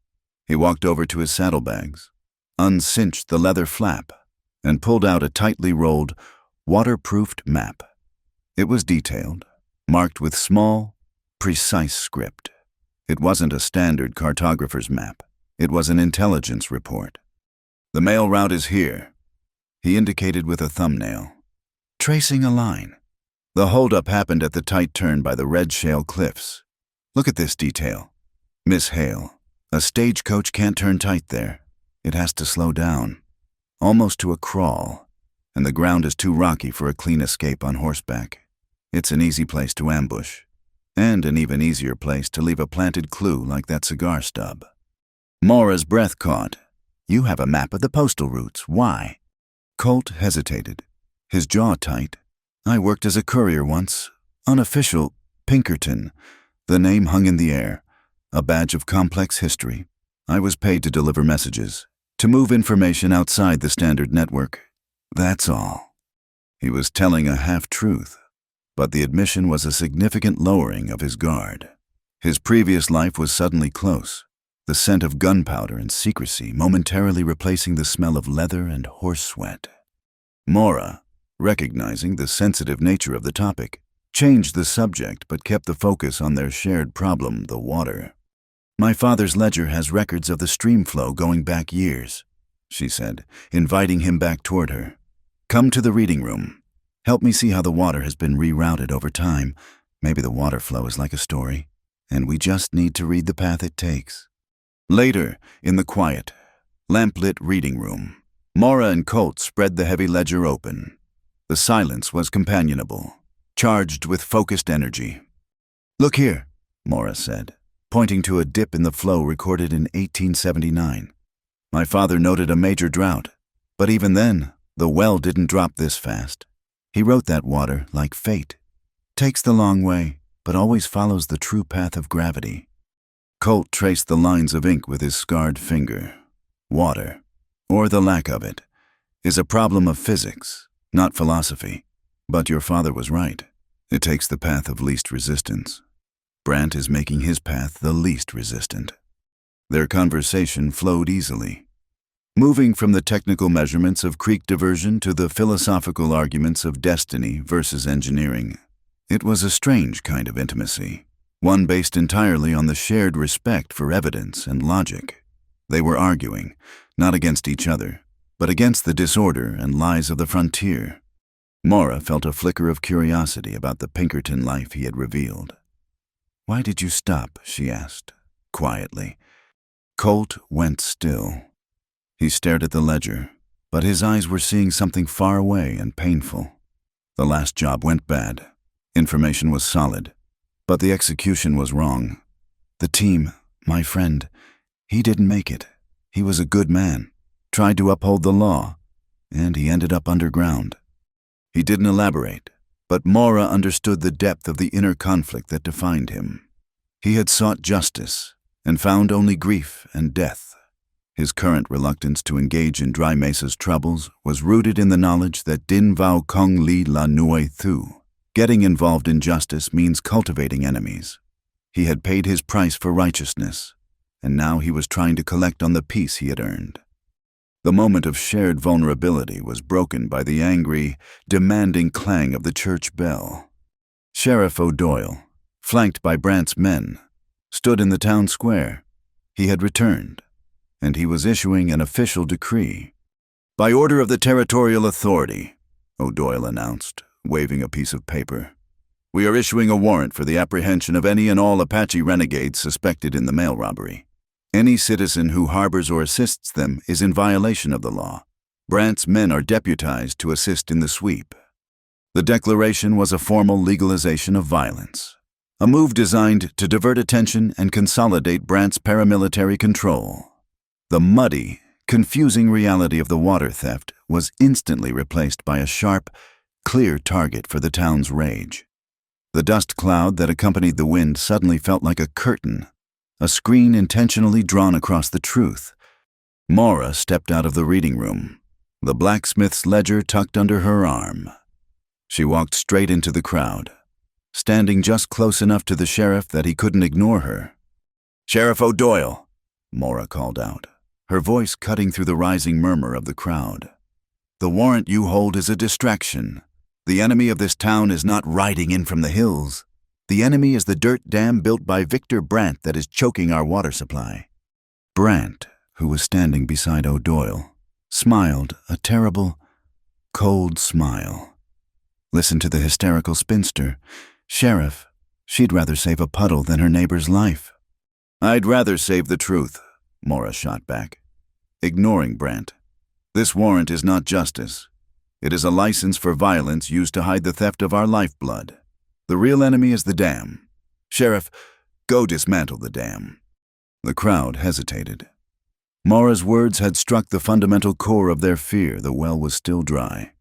He walked over to his saddlebags, uncinched the leather flap, and pulled out a tightly rolled, waterproofed map. It was detailed, marked with small, precise script. It wasn't a standard cartographer's map. It was an intelligence report. "The mail route is here," he indicated with a thumbnail, tracing a line. "The holdup happened at the tight turn by the Red Shale Cliffs. Look at this detail. Miss Hale, a stagecoach can't turn tight there. It has to slow down, almost to a crawl, and the ground is too rocky for a clean escape on horseback. It's an easy place to ambush, and an even easier place to leave a planted clue like that cigar stub." Mora's breath caught. "You have a map of the postal routes. Why?" Colt hesitated, his jaw tight. "I worked as a courier once. Unofficial, Pinkerton. The name hung in the air, a badge of complex history. I was paid to deliver messages, to move information outside the standard network. That's all." He was telling a half-truth, but the admission was a significant lowering of his guard. His previous life was suddenly close, the scent of gunpowder and secrecy momentarily replacing the smell of leather and horse sweat. Mora, recognizing the sensitive nature of the topic, changed the subject but kept the focus on their shared problem, the water. "My father's ledger has records of the stream flow going back years," she said, inviting him back toward her. "Come to the reading room. Help me see how the water has been rerouted over time. Maybe the water flow is like a story, and we just need to read the path it takes." Later, in the quiet, lamp-lit reading room, Mora and Colt spread the heavy ledger open. The silence was companionable, charged with focused energy. "Look here," Mora said, pointing to a dip in the flow recorded in 1879. "My father noted a major drought, but even then, the well didn't drop this fast. He wrote that water like fate. Takes the long way, but always follows the true path of gravity." Colt traced the lines of ink with his scarred finger. Water, or the lack of it, is a problem of physics, not philosophy. But your father was right. It takes the path of least resistance. Brant is making his path the least resistant. Their conversation flowed easily, moving from the technical measurements of creek diversion to the philosophical arguments of destiny versus engineering. It was a strange kind of intimacy, one based entirely on the shared respect for evidence and logic. They were arguing, not against each other, but against the disorder and lies of the frontier. Mora felt a flicker of curiosity about the Pinkerton life he had revealed. "Why did you stop?" she asked, quietly. Colt went still. He stared at the ledger, but his eyes were seeing something far away and painful. The last job went bad. Information was solid, but the execution was wrong. The team, my friend, he didn't make it. He was a good man, tried to uphold the law, and he ended up underground. He didn't elaborate, but Mora understood the depth of the inner conflict that defined him. He had sought justice and found only grief and death. His current reluctance to engage in Dry Mesa's troubles was rooted in the knowledge that Din Vao Kong Li La Nui Thu. Getting involved in justice means cultivating enemies. He had paid his price for righteousness, and now he was trying to collect on the peace he had earned. The moment of shared vulnerability was broken by the angry, demanding clang of the church bell. Sheriff O'Doyle, flanked by Brant's men, stood in the town square. He had returned, and he was issuing an official decree. "By order of the Territorial Authority," O'Doyle announced, waving a piece of paper, "we are issuing a warrant for the apprehension of any and all Apache renegades suspected in the mail robbery. Any citizen who harbors or assists them is in violation of the law. Brant's men are deputized to assist in the sweep." The declaration was a formal legalization of violence, a move designed to divert attention and consolidate Brant's paramilitary control. The muddy, confusing reality of the water theft was instantly replaced by a sharp, clear target for the town's rage. The dust cloud that accompanied the wind suddenly felt like a curtain, a screen intentionally drawn across the truth. Mora stepped out of the reading room, the blacksmith's ledger tucked under her arm. She walked straight into the crowd, standing just close enough to the sheriff that he couldn't ignore her. "Sheriff O'Doyle," Mora called out, her voice cutting through the rising murmur of the crowd. "The warrant you hold is a distraction. The enemy of this town is not riding in from the hills. The enemy is the dirt dam built by Victor Brant that is choking our water supply." Brant, who was standing beside O'Doyle, smiled a terrible, cold smile. Listen to the hysterical spinster. "Sheriff, she'd rather save a puddle than her neighbor's life." "I'd rather save the truth," Mora shot back, ignoring Brant. "This warrant is not justice. It is a license for violence used to hide the theft of our lifeblood. The real enemy is the dam. Sheriff, go dismantle the dam." The crowd hesitated. Mora's words had struck the fundamental core of their fear. The well was still dry.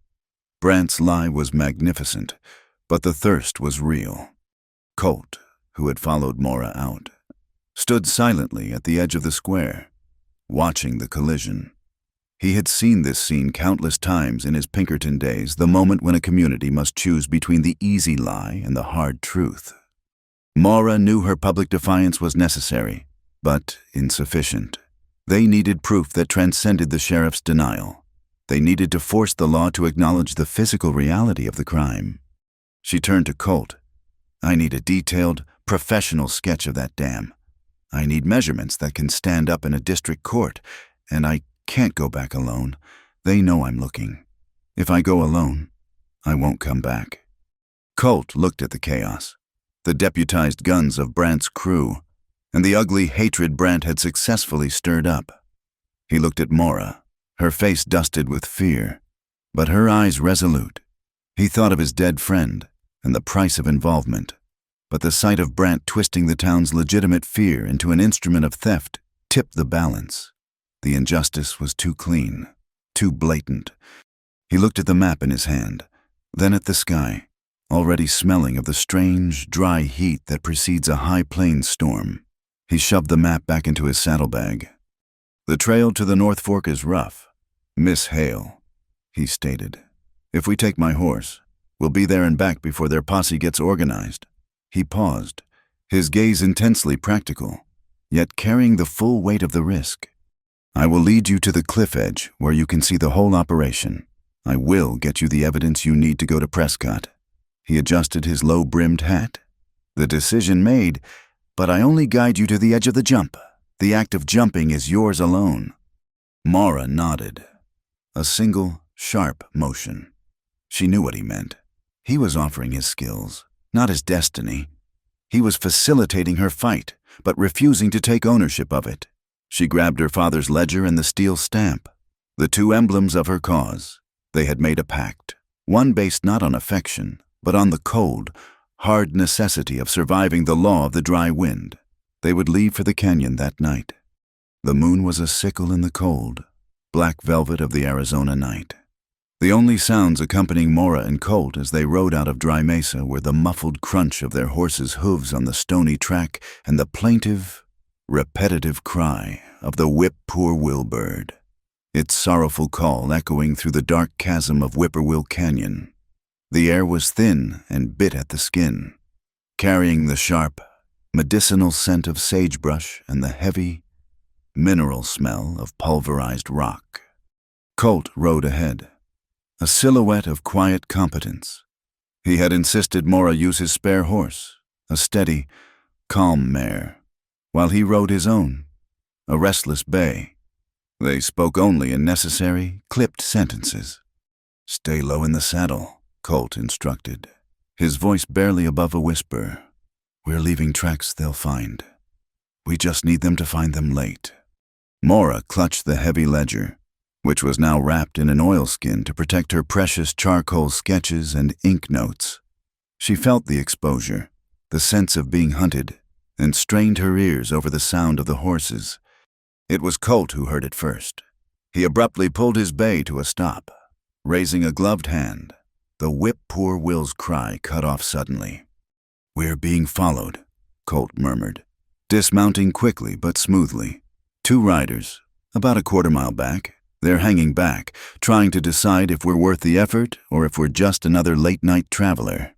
Brant's lie was magnificent, but the thirst was real. Colt, who had followed Mora out, stood silently at the edge of the square, watching the collision. He had seen this scene countless times in his Pinkerton days, the moment when a community must choose between the easy lie and the hard truth. Mora knew her public defiance was necessary, but insufficient. They needed proof that transcended the sheriff's denial. They needed to force the law to acknowledge the physical reality of the crime. She turned to Colt. "I need a detailed, professional sketch of that dam. I need measurements that can stand up in a district court, and I can't go back alone. They know I'm looking. If I go alone, I won't come back." Colt looked at the chaos, the deputized guns of Brant's crew, and the ugly hatred Brant had successfully stirred up. He looked at Mora, her face dusted with fear, but her eyes resolute. He thought of his dead friend and the price of involvement, but the sight of Brant twisting the town's legitimate fear into an instrument of theft tipped the balance. The injustice was too clean, too blatant. He looked at the map in his hand, then at the sky, already smelling of the strange, dry heat that precedes a high plains storm. He shoved the map back into his saddlebag. "The trail to the North Fork is rough. Miss Hale," he stated. "If we take my horse, we'll be there and back before their posse gets organized." He paused, his gaze intensely practical, yet carrying the full weight of the risk. "I will lead you to the cliff edge where you can see the whole operation. I will get you the evidence you need to go to Prescott." He adjusted his low-brimmed hat. "The decision made, but I only guide you to the edge of the jump. The act of jumping is yours alone." Mara nodded. A single, sharp motion. She knew what he meant. He was offering his skills, not his destiny. He was facilitating her fight, but refusing to take ownership of it. She grabbed her father's ledger and the steel stamp, the two emblems of her cause. They had made a pact, one based not on affection, but on the cold, hard necessity of surviving the law of the dry wind. They would leave for the canyon that night. The moon was a sickle in the cold, black velvet of the Arizona night. The only sounds accompanying Mora and Colt as they rode out of Dry Mesa were the muffled crunch of their horses' hooves on the stony track and the plaintive, repetitive cry of the whip-poor-will bird, its sorrowful call echoing through the dark chasm of Whippoorwill Canyon. The air was thin and bit at the skin, carrying the sharp, medicinal scent of sagebrush and the heavy, mineral smell of pulverized rock. Colt rode ahead, a silhouette of quiet competence. He had insisted Mora use his spare horse, a steady, calm mare, while he rode his own, a restless bay. They spoke only in necessary, clipped sentences. "Stay low in the saddle," Colt instructed, his voice barely above a whisper. "We're leaving tracks they'll find. We just need them to find them late." Mora clutched the heavy ledger, which was now wrapped in an oilskin to protect her precious charcoal sketches and ink notes. She felt the exposure, the sense of being hunted, and strained her ears over the sound of the horses. It was Colt who heard it first. He abruptly pulled his bay to a stop, raising a gloved hand, the whip-poor-will's cry cut off suddenly. "We're being followed," Colt murmured, dismounting quickly but smoothly. Two riders, about a quarter-mile back. They're hanging back, trying to decide if we're worth the effort or if we're just another late-night traveler.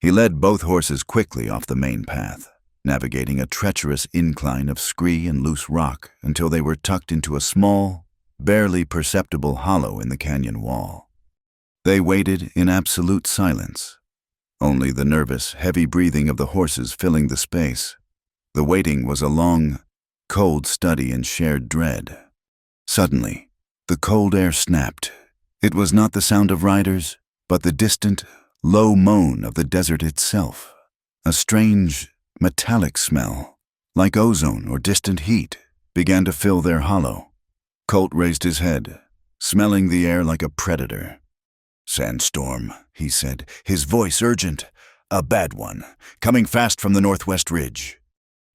He led both horses quickly off the main path, navigating a treacherous incline of scree and loose rock until they were tucked into a small, barely perceptible hollow in the canyon wall. They waited in absolute silence, only the nervous, heavy breathing of the horses filling the space. The waiting was a long, cold study in shared dread. Suddenly, the cold air snapped. It was not the sound of riders, but the distant, low moan of the desert itself. A strange, metallic smell, like ozone or distant heat, began to fill their hollow. Colt raised his head, smelling the air like a predator. "Sandstorm," he said, his voice urgent. "A bad one, coming fast from the northwest ridge."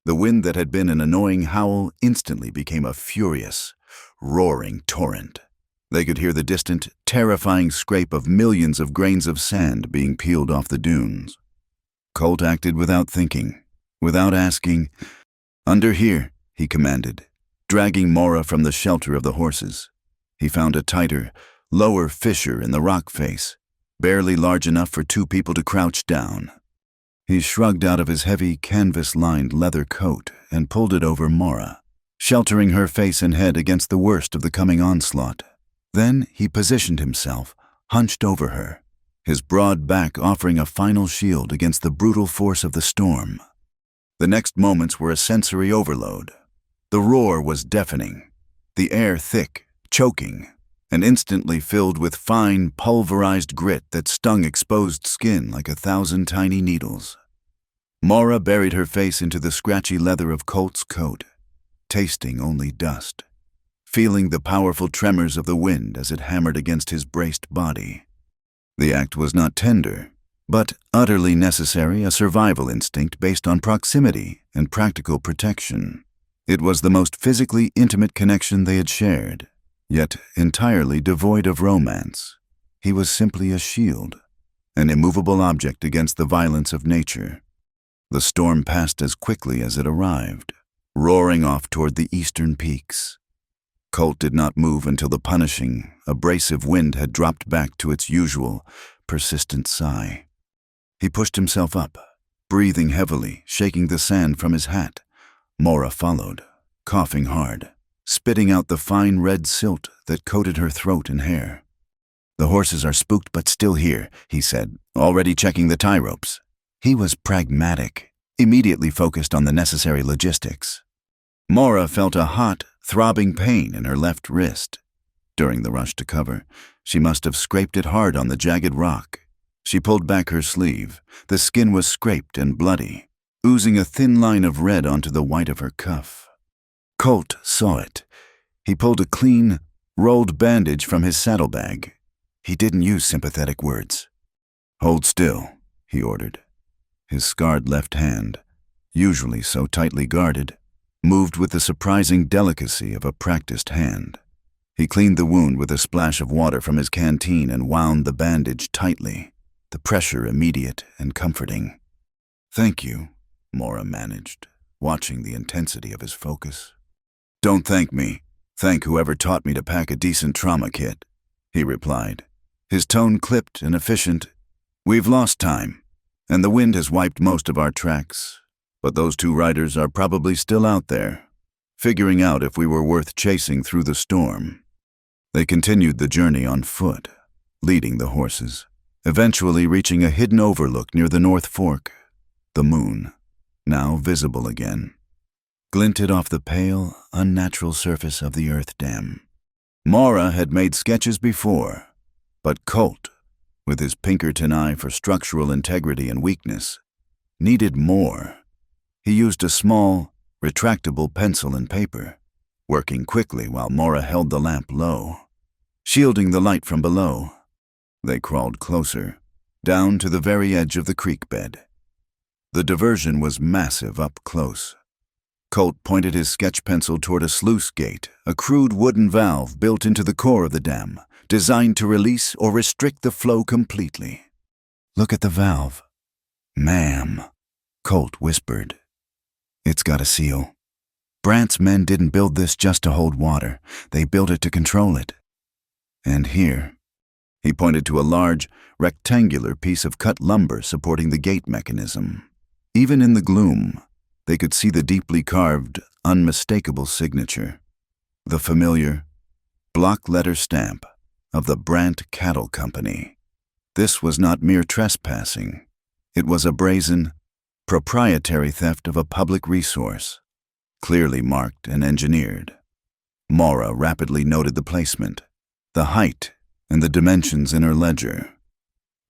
The wind that had been an annoying howl instantly became a furious, roaring torrent. They could hear the distant, terrifying scrape of millions of grains of sand being peeled off the dunes. Colt acted without thinking, without asking. "Under here," he commanded, dragging Mora from the shelter of the horses. He found a tighter, lower fissure in the rock face, barely large enough for two people to crouch down. He shrugged out of his heavy, canvas-lined leather coat and pulled it over Mora, sheltering her face and head against the worst of the coming onslaught. Then he positioned himself, hunched over her, his broad back offering a final shield against the brutal force of the storm. The next moments were a sensory overload. The roar was deafening, the air thick, choking, and instantly filled with fine, pulverized grit that stung exposed skin like 1,000 tiny needles. Mora buried her face into the scratchy leather of Colt's coat, tasting only dust, feeling the powerful tremors of the wind as it hammered against his braced body. The act was not tender, but utterly necessary, a survival instinct based on proximity and practical protection. It was the most physically intimate connection they had shared, yet entirely devoid of romance. He was simply a shield, an immovable object against the violence of nature. The storm passed as quickly as it arrived, roaring off toward the eastern peaks. Colt did not move until the punishing, abrasive wind had dropped back to its usual, persistent sigh. He pushed himself up, breathing heavily, shaking the sand from his hat. Mora followed, coughing hard, spitting out the fine red silt that coated her throat and hair. "The horses are spooked but still here," he said, already checking the tie ropes. He was pragmatic, immediately focused on the necessary logistics. Mora felt a hot, throbbing pain in her left wrist. During the rush to cover, she must have scraped it hard on the jagged rock. She pulled back her sleeve. The skin was scraped and bloody. oozing a thin line of red onto the white of her cuff. Colt saw it. He pulled a clean, rolled bandage from his saddlebag. He didn't use sympathetic words. "Hold still," he ordered. His scarred left hand, usually so tightly guarded, moved with the surprising delicacy of a practiced hand. He cleaned the wound with a splash of water from his canteen and wound the bandage tightly, the pressure immediate and comforting. "Thank you," Mora managed, watching the intensity of his focus. "Don't thank me. Thank whoever taught me to pack a decent trauma kit," he replied, his tone clipped and efficient. "We've lost time, and the wind has wiped most of our tracks, but those two riders are probably still out there, figuring out if we were worth chasing through the storm." They continued the journey on foot, leading the horses, eventually reaching a hidden overlook near the North Fork. The moon, now visible again, glinted off the pale, unnatural surface of the earth dam. Mora had made sketches before, but Colt, with his Pinkerton eye for structural integrity and weakness, needed more. He used a small, retractable pencil and paper, working quickly while Mora held the lamp low, shielding the light from below. They crawled closer, down to the very edge of the creek bed. The diversion was massive up close. Colt pointed his sketch pencil toward a sluice gate, a crude wooden valve built into the core of the dam, designed to release or restrict the flow completely. "Look at the valve." "Ma'am," Colt whispered. "It's got a seal. Brant's men didn't build this just to hold water. They built it to control it. And here," he pointed to a large, rectangular piece of cut lumber supporting the gate mechanism. Even in the gloom, they could see the deeply carved, unmistakable signature, the familiar, block letter stamp of the Brant Cattle Company. This was not mere trespassing. It was a brazen, proprietary theft of a public resource, clearly marked and engineered. Mora rapidly noted the placement, the height, and the dimensions in her ledger.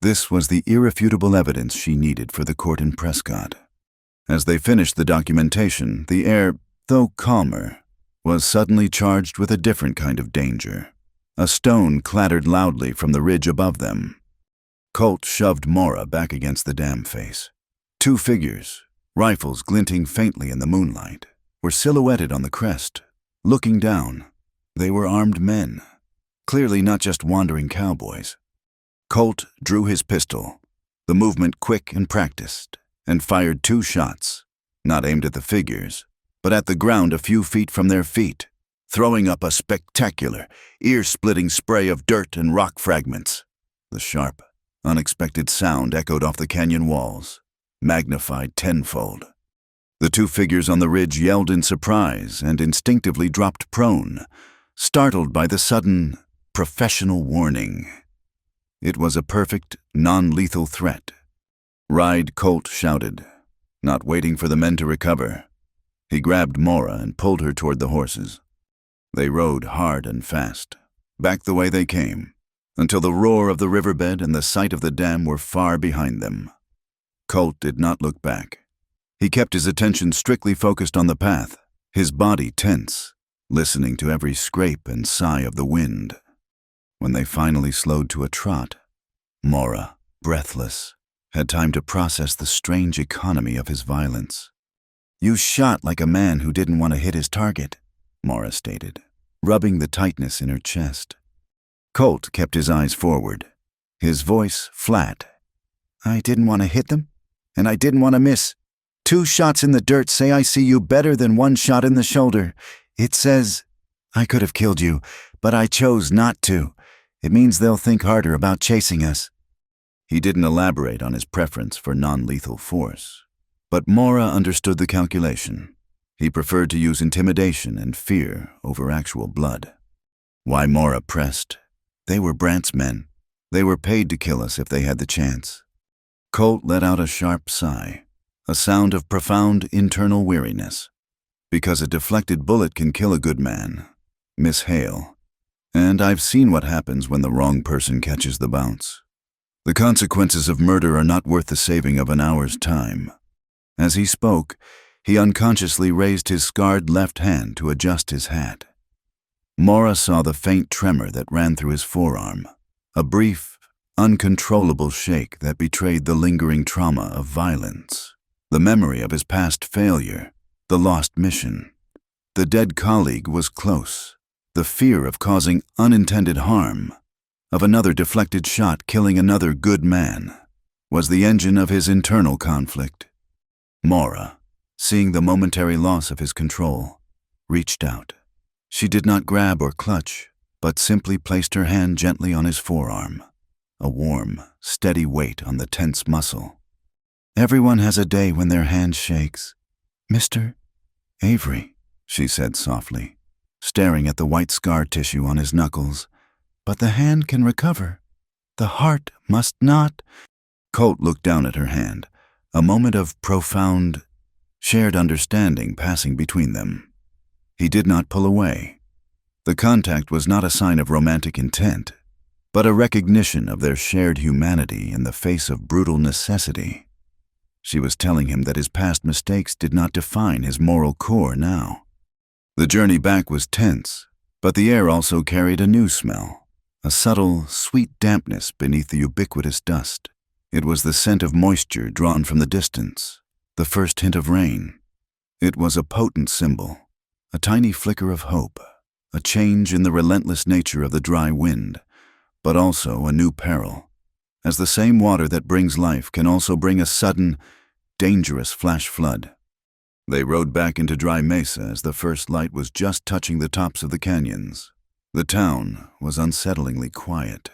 This was the irrefutable evidence she needed for the court in Prescott. As they finished the documentation, the air, though calmer, was suddenly charged with a different kind of danger. A stone clattered loudly from the ridge above them. Colt shoved Mora back against the dam face. Two figures, rifles glinting faintly in the moonlight, were silhouetted on the crest, looking down. They were armed men, clearly not just wandering cowboys. Colt drew his pistol, the movement quick and practiced, and fired 2 shots, not aimed at the figures, but at the ground a few feet from their feet, throwing up a spectacular, ear-splitting spray of dirt and rock fragments. The sharp, unexpected sound echoed off the canyon walls, magnified tenfold. The 2 figures on the ridge yelled in surprise and instinctively dropped prone, startled by the sudden, professional warning. It was a perfect, non-lethal threat. "Ride," Colt shouted, not waiting for the men to recover. He grabbed Mora and pulled her toward the horses. They rode hard and fast, back the way they came, until the roar of the riverbed and the sight of the dam were far behind them. Colt did not look back. He kept his attention strictly focused on the path, his body tense, listening to every scrape and sigh of the wind. When they finally slowed to a trot, Mora, breathless, had time to process the strange economy of his violence. "You shot like a man who didn't want to hit his target," Mora stated, rubbing the tightness in her chest. Colt kept his eyes forward, his voice flat. "I didn't want to hit them, and I didn't want to miss. 2 shots in the dirt say I see you better than 1 shot in the shoulder. It says I could have killed you, but I chose not to. It means they'll think harder about chasing us." He didn't elaborate on his preference for non-lethal force, but Mora understood the calculation. He preferred to use intimidation and fear over actual blood. Why Mora pressed? They were Brant's men. They were paid to kill us if they had the chance. Colt let out a sharp sigh, a sound of profound internal weariness. Because a deflected bullet can kill a good man. Miss Hale. And I've seen what happens when the wrong person catches the bounce. The consequences of murder are not worth the saving of an hour's time. As he spoke, he unconsciously raised his scarred left hand to adjust his hat. Maura saw the faint tremor that ran through his forearm, a brief, uncontrollable shake that betrayed the lingering trauma of violence, the memory of his past failure, the lost mission. The dead colleague was close. The fear of causing unintended harm, of another deflected shot killing another good man, was the engine of his internal conflict. Maura, seeing the momentary loss of his control, reached out. She did not grab or clutch, but simply placed her hand gently on his forearm, a warm, steady weight on the tense muscle. "Everyone has a day when their hand shakes. Mr. Avery," she said softly, staring at the white scar tissue on his knuckles. "But the hand can recover. The heart must not." Colt looked down at her hand, a moment of profound, shared understanding passing between them. He did not pull away. The contact was not a sign of romantic intent, but a recognition of their shared humanity in the face of brutal necessity. She was telling him that his past mistakes did not define his moral core now. The journey back was tense, but the air also carried a new smell, a subtle, sweet dampness beneath the ubiquitous dust. It was the scent of moisture drawn from the distance, the first hint of rain. It was a potent symbol, a tiny flicker of hope, a change in the relentless nature of the dry wind, but also a new peril, as the same water that brings life can also bring a sudden, dangerous flash flood. They rode back into Dry Mesa as the first light was just touching the tops of the canyons. The town was unsettlingly quiet.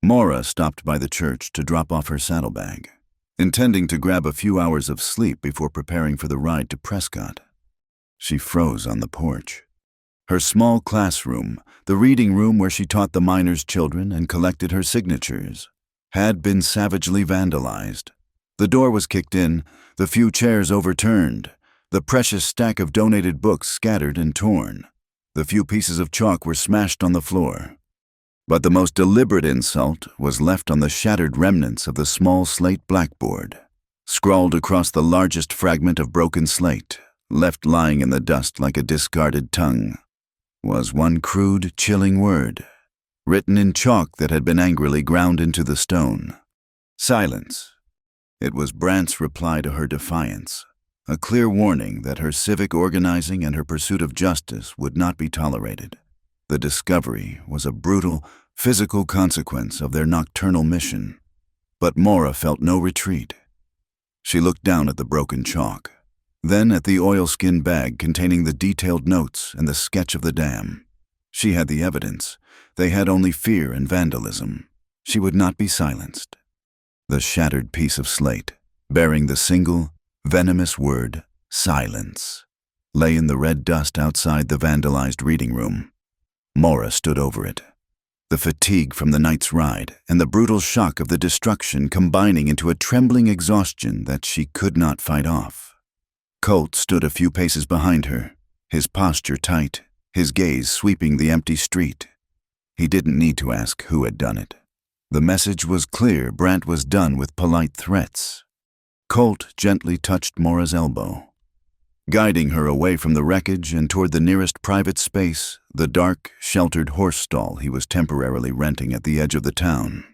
Maura stopped by the church to drop off her saddlebag, intending to grab a few hours of sleep before preparing for the ride to Prescott. She froze on the porch. Her small classroom, the reading room where she taught the miners' children and collected her signatures, had been savagely vandalized. The door was kicked in, the few chairs overturned, the precious stack of donated books scattered and torn. The few pieces of chalk were smashed on the floor. But the most deliberate insult was left on the shattered remnants of the small slate blackboard. Scrawled across the largest fragment of broken slate, left lying in the dust like a discarded tongue, was one crude, chilling word, written in chalk that had been angrily ground into the stone. Silence. It was Brant's reply to her defiance, a clear warning that her civic organizing and her pursuit of justice would not be tolerated. The discovery was a brutal, physical consequence of their nocturnal mission. But Maura felt no retreat. She looked down at the broken chalk, then at the oilskin bag containing the detailed notes and the sketch of the dam. She had the evidence. They had only fear and vandalism. She would not be silenced. The shattered piece of slate, bearing the single, venomous word, silence, lay in the red dust outside the vandalized reading room. Maura stood over it, the fatigue from the night's ride and the brutal shock of the destruction combining into a trembling exhaustion that she could not fight off. Colt stood a few paces behind her, his posture tight, his gaze sweeping the empty street. He didn't need to ask who had done it. The message was clear. Brant was done with polite threats. Colt gently touched Maura's elbow, guiding her away from the wreckage and toward the nearest private space, the dark, sheltered horse stall he was temporarily renting at the edge of the town.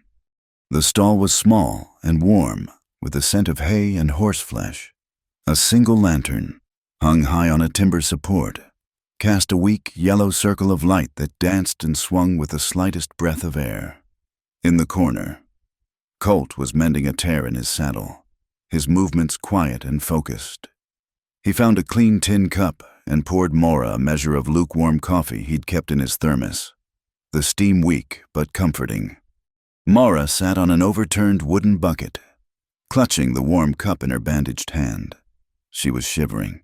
The stall was small and warm, with the scent of hay and horseflesh. A single lantern, hung high on a timber support, cast a weak, yellow circle of light that danced and swung with the slightest breath of air. In the corner, Colt was mending a tear in his saddle, his movements quiet and focused. He found a clean tin cup and poured Maura a measure of lukewarm coffee he'd kept in his thermos, the steam weak but comforting. Maura sat on an overturned wooden bucket, clutching the warm cup in her bandaged hand. She was shivering,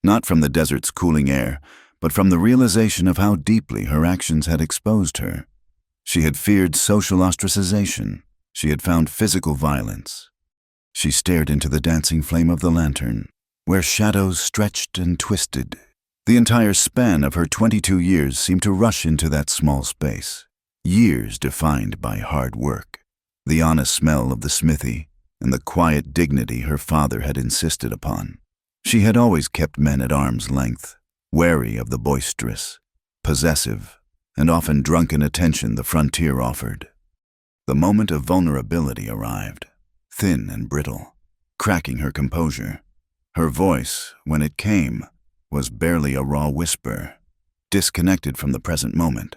not from the desert's cooling air, but from the realization of how deeply her actions had exposed her. She had feared social ostracization. She had found physical violence. She stared into the dancing flame of the lantern, where shadows stretched and twisted. The entire span of her 22 years seemed to rush into that small space, years defined by hard work, the honest smell of the smithy, and the quiet dignity her father had insisted upon. She had always kept men at arm's length, wary of the boisterous, possessive, and often drunken attention the frontier offered. The moment of vulnerability arrived, thin and brittle, cracking her composure. Her voice, when it came, was barely a raw whisper, disconnected from the present moment.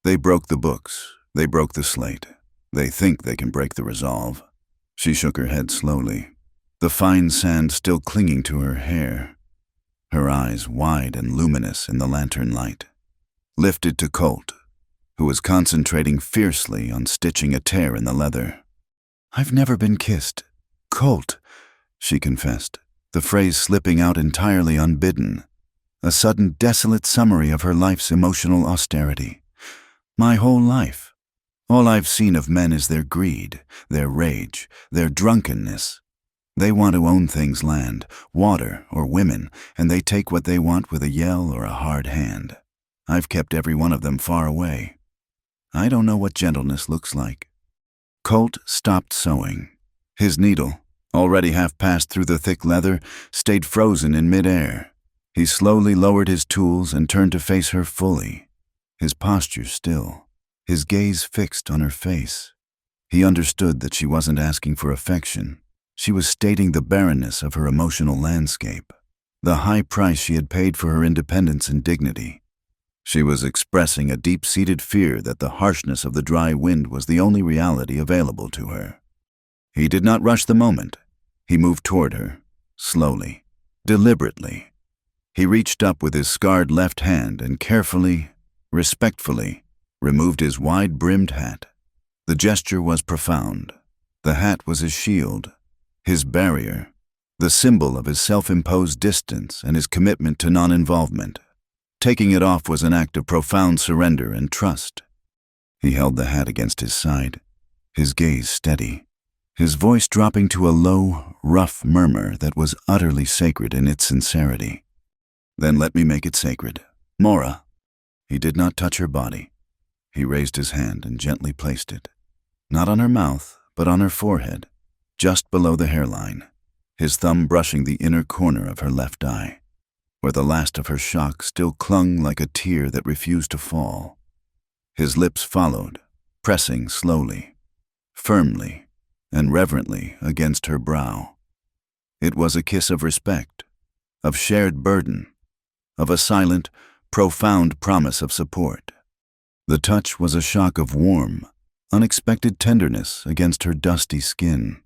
They broke the books, they broke the slate. They think they can break the resolve. She shook her head slowly, the fine sand still clinging to her hair, her eyes wide and luminous in the lantern light. Lifted to Colt, who was concentrating fiercely on stitching a tear in the leather. "I've never been kissed. Colt," she confessed, the phrase slipping out entirely unbidden, a sudden desolate summary of her life's emotional austerity. "My whole life. All I've seen of men is their greed, their rage, their drunkenness. They want to own things, land, water, or women, and they take what they want with a yell or a hard hand. I've kept every one of them far away. I don't know what gentleness looks like." Colt stopped sewing. His needle, already half passed through the thick leather, stayed frozen in midair. He slowly lowered his tools and turned to face her fully, his posture still, his gaze fixed on her face. He understood that she wasn't asking for affection. She was stating the barrenness of her emotional landscape, the high price she had paid for her independence and dignity. She was expressing a deep-seated fear that the harshness of the dry wind was the only reality available to her. He did not rush the moment. He moved toward her, slowly, deliberately. He reached up with his scarred left hand and carefully, respectfully, removed his wide-brimmed hat. The gesture was profound. The hat was his shield, his barrier, the symbol of his self-imposed distance and his commitment to non-involvement. Taking it off was an act of profound surrender and trust. He held the hat against his side, his gaze steady, his voice dropping to a low, rough murmur that was utterly sacred in its sincerity. "Then let me make it sacred. Mora." He did not touch her body. He raised his hand and gently placed it, not on her mouth, but on her forehead, just below the hairline, his thumb brushing the inner corner of her left eye, where the last of her shock still clung like a tear that refused to fall. His lips followed, pressing slowly, firmly, and reverently against her brow. It was a kiss of respect, of shared burden, of a silent, profound promise of support. The touch was a shock of warm, unexpected tenderness against her dusty skin.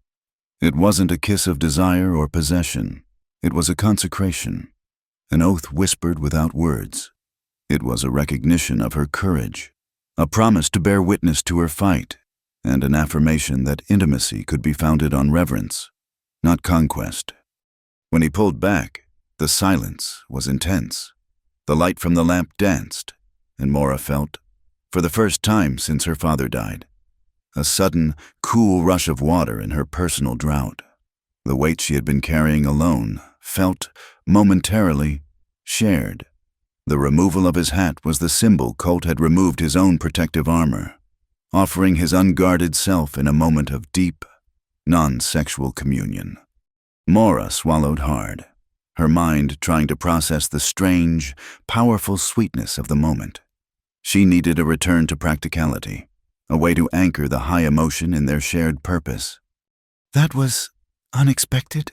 It wasn't a kiss of desire or possession. It was a consecration, an oath whispered without words. It was a recognition of her courage, a promise to bear witness to her fight, and an affirmation that intimacy could be founded on reverence, not conquest. When he pulled back, the silence was intense. The light from the lamp danced, and Mora felt, for the first time since her father died, a sudden, cool rush of water in her personal drought. The weight she had been carrying alone felt, momentarily, shared. The removal of his hat was the symbol Colt had removed his own protective armor, offering his unguarded self in a moment of deep, non-sexual communion. Mora swallowed hard, her mind trying to process the strange, powerful sweetness of the moment. She needed a return to practicality, a way to anchor the high emotion in their shared purpose. "That was unexpected,"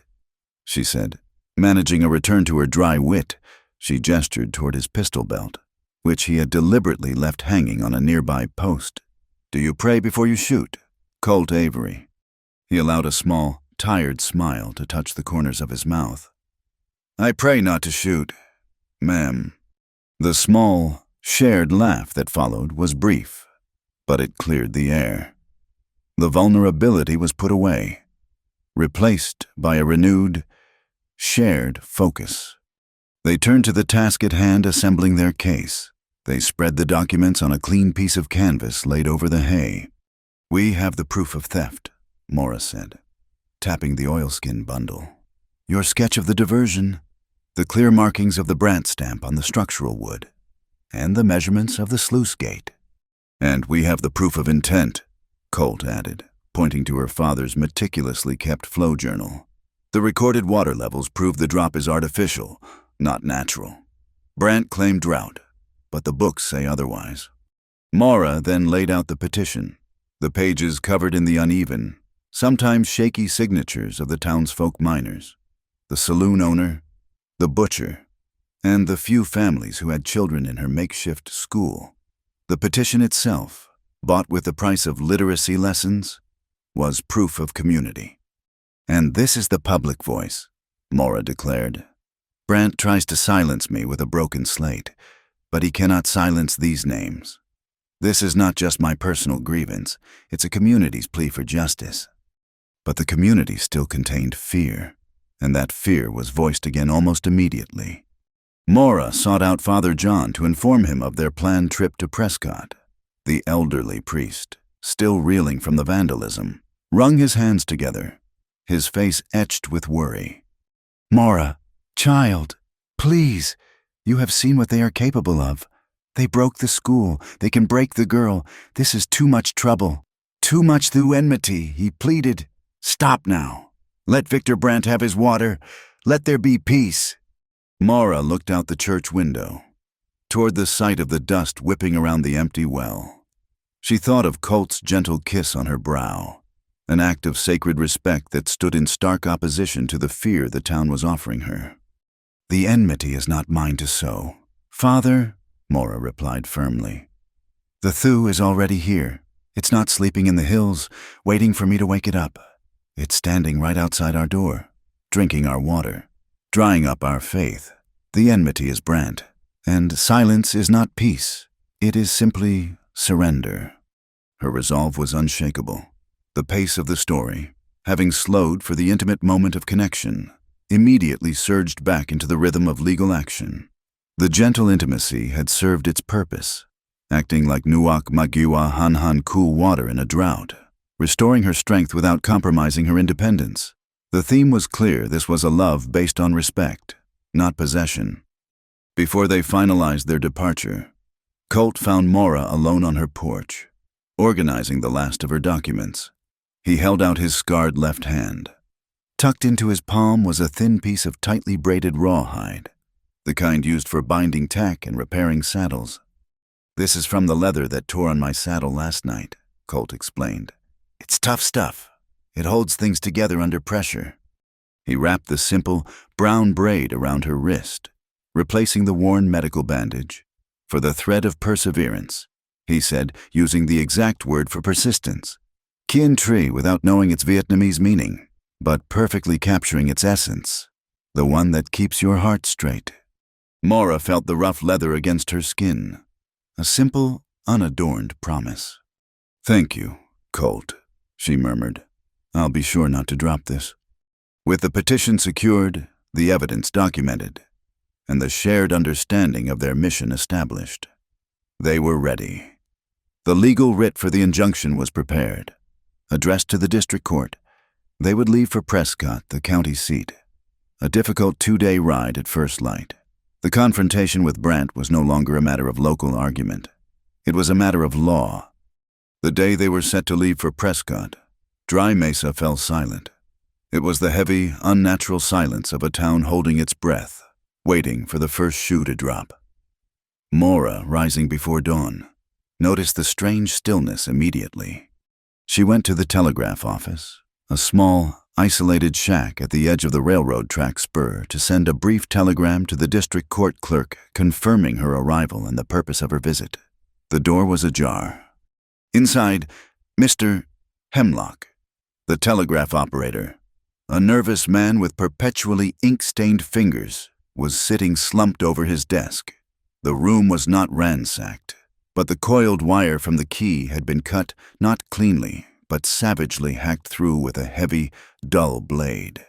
she said. Managing a return to her dry wit, she gestured toward his pistol belt, which he had deliberately left hanging on a nearby post. "Do you pray before you shoot?" Colt Avery. He allowed a small, tired smile to touch the corners of his mouth. "I pray not to shoot, ma'am." The small, shared laugh that followed was brief, but it cleared the air. The vulnerability was put away, replaced by a renewed, shared focus. They turned to the task at hand, assembling their case. They spread the documents on a clean piece of canvas laid over the hay. "We have the proof of theft," Mora said, tapping the oilskin bundle. "Your sketch of the diversion, the clear markings of the Brandt stamp on the structural wood, and the measurements of the sluice gate." "And we have the proof of intent," Colt added. pointing to her father's meticulously kept flow journal. The recorded water levels prove the drop is artificial, not natural. Brant claimed drought, but the books say otherwise. Maura then laid out the petition, the pages covered in the uneven, sometimes shaky signatures of the townsfolk miners, the saloon owner, the butcher, and the few families who had children in her makeshift school. The petition itself, bought with the price of literacy lessons, was proof of community. "And this is the public voice," Maura declared. "Brant tries to silence me with a broken slate, but he cannot silence these names. This is not just my personal grievance, it's a community's plea for justice." But the community still contained fear, and that fear was voiced again almost immediately. Maura sought out Father John to inform him of their planned trip to Prescott. The elderly priest, still reeling from the vandalism, wrung his hands together, his face etched with worry. "Maura, child, please, you have seen what they are capable of. They broke the school, they can break the girl. This is too much trouble. Too much through enmity," he pleaded. "Stop now. Let Victor Brant have his water. Let there be peace." Maura looked out the church window, toward the sight of the dust whipping around the empty well. She thought of Colt's gentle kiss on her brow, an act of sacred respect that stood in stark opposition to the fear the town was offering her. "The enmity is not mine to sow, Father," Maura replied firmly. "The Thu is already here. It's not sleeping in the hills, waiting for me to wake it up. It's standing right outside our door, drinking our water, drying up our faith. The enmity is Brant, and silence is not peace. It is simply surrender." Her resolve was unshakable. The pace of the story, having slowed for the intimate moment of connection, immediately surged back into the rhythm of legal action. The gentle intimacy had served its purpose, acting like Nuak Magiwa Han cool water in a drought, restoring her strength without compromising her independence. The theme was clear: this was a love based on respect, not possession. Before they finalized their departure, Colt found Maura alone on her porch, organizing the last of her documents. He held out his scarred left hand. Tucked into his palm was a thin piece of tightly braided rawhide, the kind used for binding tack and repairing saddles. "This is from the leather that tore on my saddle last night," Colt explained. "It's tough stuff. It holds things together under pressure." He wrapped the simple, brown braid around her wrist, replacing the worn medical bandage. "For the thread of perseverance," he said, using the exact word for persistence. Kien Tri without knowing its Vietnamese meaning, but perfectly capturing its essence. The one that keeps your heart straight. Maura felt the rough leather against her skin. A simple, unadorned promise. "Thank you, Colt," she murmured. "I'll be sure not to drop this." With the petition secured, the evidence documented, and the shared understanding of their mission established, they were ready. The legal writ for the injunction was prepared. Addressed to the district court, they would leave for Prescott, the county seat. A difficult 2-day ride at first light. The confrontation with Brant was no longer a matter of local argument. It was a matter of law. The day they were set to leave for Prescott, Dry Mesa fell silent. It was the heavy, unnatural silence of a town holding its breath, waiting for the first shoe to drop. Maura, rising before dawn, noticed the strange stillness immediately. She went to the telegraph office, a small, isolated shack at the edge of the railroad track spur, to send a brief telegram to the district court clerk confirming her arrival and the purpose of her visit. The door was ajar. Inside, Mr. Hemlock, the telegraph operator, a nervous man with perpetually ink-stained fingers, was sitting slumped over his desk. The room was not ransacked, but the coiled wire from the key had been cut not cleanly, but savagely hacked through with a heavy, dull blade.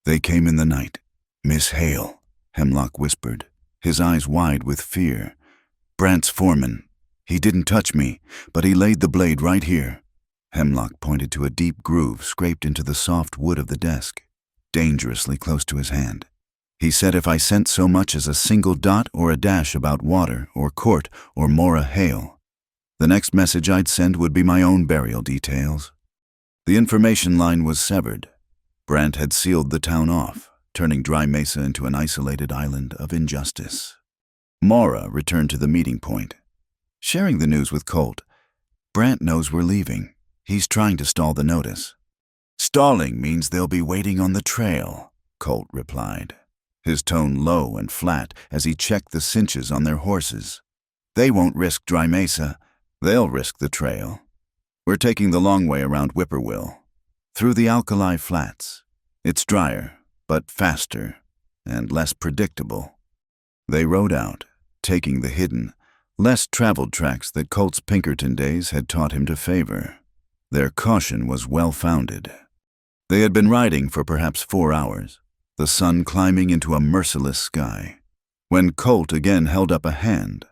"They came in the night, Miss Hale," Hemlock whispered, his eyes wide with fear. "Brant's foreman. He didn't touch me, but he laid the blade right here." Hemlock pointed to a deep groove scraped into the soft wood of the desk, dangerously close to his hand. "He said if I sent so much as a single dot or a dash about water or court or Maura Hale, the next message I'd send would be my own burial details." The information line was severed. Brant had sealed the town off, turning Dry Mesa into an isolated island of injustice. Mara returned to the meeting point. Sharing the news with Colt, "Brant knows we're leaving. He's trying to stall the notice." "Stalling means they'll be waiting on the trail," Colt replied, his tone low and flat as he checked the cinches on their horses. "They won't risk Dry Mesa. They'll risk the trail. We're taking the long way around Whippoorwill, through the alkali flats. It's drier, but faster and less predictable." They rode out, taking the hidden, less traveled tracks that Colt's Pinkerton days had taught him to favor. Their caution was well-founded. They had been riding for perhaps 4 hours, the sun climbing into a merciless sky. When Colt again held up a hand,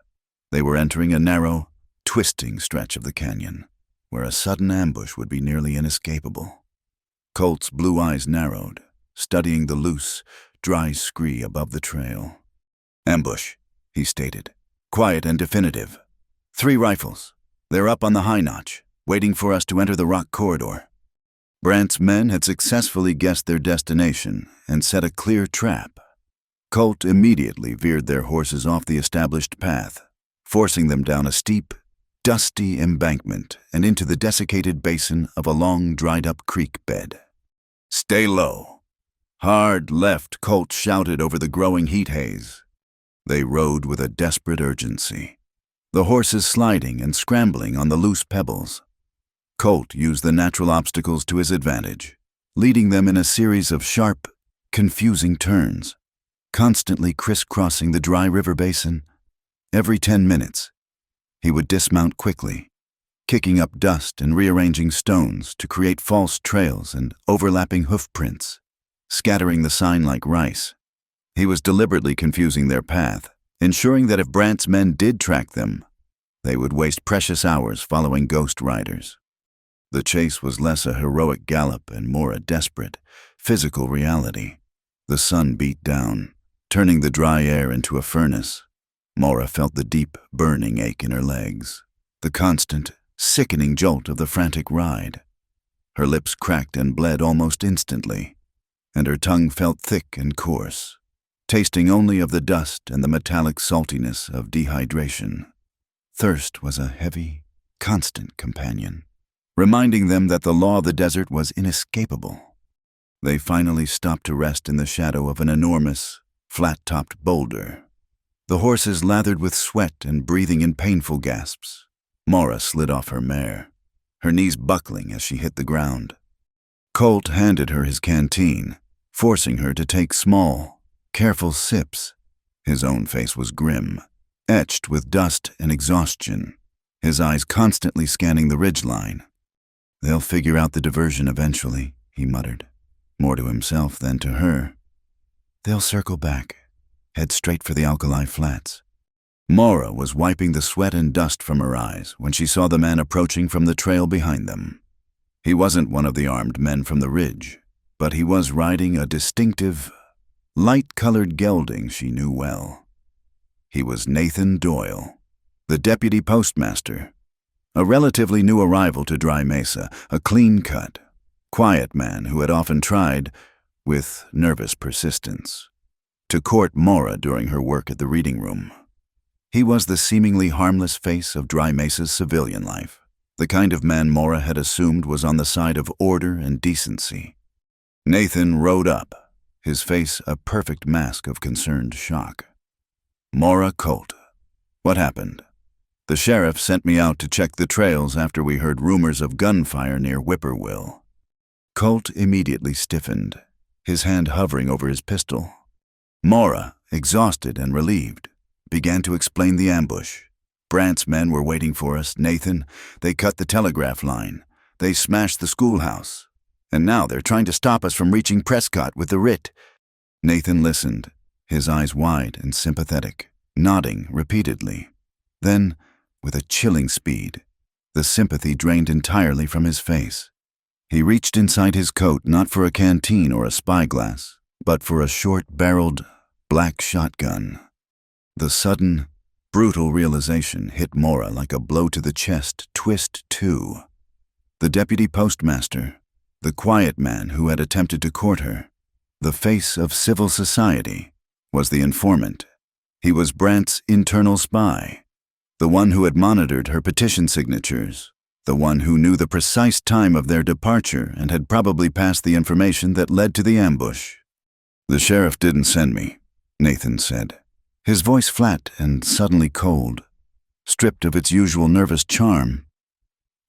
they were entering a narrow, twisting stretch of the canyon, where a sudden ambush would be nearly inescapable. Colt's blue eyes narrowed, studying the loose, dry scree above the trail. "Ambush," he stated, quiet and definitive. 3 rifles. They're up on the high notch, waiting for us to enter the rock corridor." Brant's men had successfully guessed their destination and set a clear trap. Colt immediately veered their horses off the established path, forcing them down a steep, dusty embankment and into the desiccated basin of a long, dried-up creek bed. "Stay low." Hard left, Colt shouted over the growing heat haze. They rode with a desperate urgency, the horses sliding and scrambling on the loose pebbles. Colt used the natural obstacles to his advantage, leading them in a series of sharp, confusing turns, constantly crisscrossing the dry river basin. Every 10 minutes, he would dismount quickly, kicking up dust and rearranging stones to create false trails and overlapping hoof prints, scattering the sign like rice. He was deliberately confusing their path, ensuring that if Brant's men did track them, they would waste precious hours following ghost riders. The chase was less a heroic gallop and more a desperate, physical reality. The sun beat down, turning the dry air into a furnace. Mara felt the deep, burning ache in her legs, the constant, sickening jolt of the frantic ride. Her lips cracked and bled almost instantly, and her tongue felt thick and coarse, tasting only of the dust and the metallic saltiness of dehydration. Thirst was a heavy, constant companion, reminding them that the law of the desert was inescapable. They finally stopped to rest in the shadow of an enormous, flat-topped boulder. The horses lathered with sweat and breathing in painful gasps. Mara slid off her mare, her knees buckling as she hit the ground. Colt handed her his canteen, forcing her to take small, careful sips. His own face was grim, etched with dust and exhaustion, his eyes constantly scanning the ridgeline. "They'll figure out the diversion eventually," he muttered, more to himself than to her. "They'll circle back, head straight for the alkali flats." Mara was wiping the sweat and dust from her eyes when she saw the man approaching from the trail behind them. He wasn't one of the armed men from the ridge, but he was riding a distinctive, light-colored gelding she knew well. He was Nathan Doyle, the deputy postmaster, a relatively new arrival to Dry Mesa, a clean-cut, quiet man who had often tried, with nervous persistence, to court Mara during her work at the reading room. He was the seemingly harmless face of Dry Mesa's civilian life, the kind of man Mara had assumed was on the side of order and decency. Nathan rode up, his face a perfect mask of concerned shock. "Mara Colt, what happened?" "The sheriff sent me out to check the trails after we heard rumors of gunfire near Whippoorwill." Colt immediately stiffened, his hand hovering over his pistol. Mara, exhausted and relieved, began to explain the ambush. "Brant's men were waiting for us, Nathan. They cut the telegraph line. They smashed the schoolhouse. And now they're trying to stop us from reaching Prescott with the writ." Nathan listened, his eyes wide and sympathetic, nodding repeatedly. Then, with a chilling speed, the sympathy drained entirely from his face. He reached inside his coat not for a canteen or a spyglass, but for a short-barreled, black shotgun. The sudden, brutal realization hit Mara like a blow to the chest, twist two. The deputy postmaster, the quiet man who had attempted to court her, the face of civil society, was the informant. He was Brant's internal spy, the one who had monitored her petition signatures, the one who knew the precise time of their departure and had probably passed the information that led to the ambush. "The sheriff didn't send me," Nathan said, his voice flat and suddenly cold, stripped of its usual nervous charm.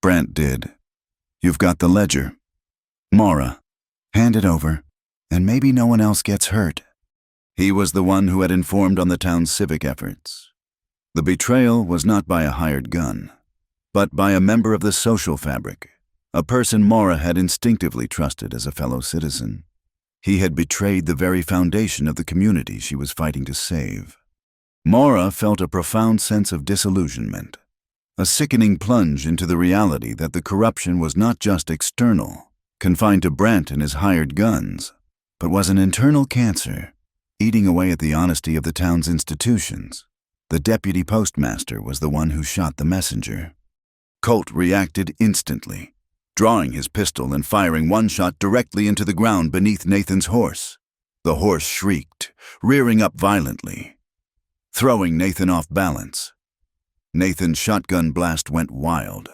"Brant did. You've got the ledger. Mora, hand it over, and maybe no one else gets hurt." He was the one who had informed on the town's civic efforts. The betrayal was not by a hired gun, but by a member of the social fabric, a person Mora had instinctively trusted as a fellow citizen. He had betrayed the very foundation of the community she was fighting to save. Mora felt a profound sense of disillusionment, a sickening plunge into the reality that the corruption was not just external, confined to Brant and his hired guns, but was an internal cancer, eating away at the honesty of the town's institutions. The deputy postmaster was the one who shot the messenger. Colt reacted instantly, drawing his pistol and firing one shot directly into the ground beneath Nathan's horse. The horse shrieked, rearing up violently, throwing Nathan off balance. Nathan's shotgun blast went wild,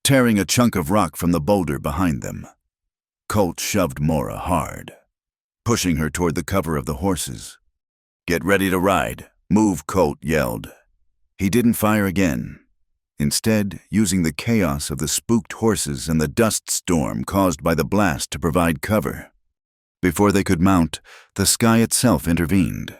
tearing a chunk of rock from the boulder behind them. Colt shoved Mora hard, pushing her toward the cover of the horses. "Get ready to ride. Move," Colt yelled. He didn't fire again, instead using the chaos of the spooked horses and the dust storm caused by the blast to provide cover. Before they could mount, the sky itself intervened.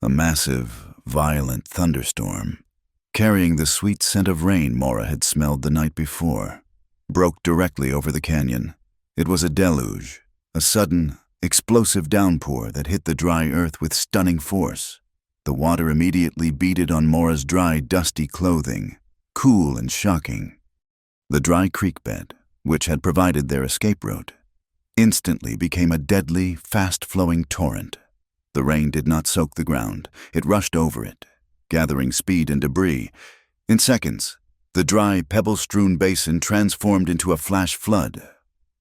A massive, violent thunderstorm, carrying the sweet scent of rain Mora had smelled the night before, broke directly over the canyon. It was a deluge, a sudden, explosive downpour that hit the dry earth with stunning force. The water immediately beaded on Mora's dry, dusty clothing, cool and shocking. The dry creek bed, which had provided their escape route, instantly became a deadly, fast-flowing torrent. The rain did not soak the ground. It rushed over it, gathering speed and debris. In seconds, the dry, pebble-strewn basin transformed into a flash flood,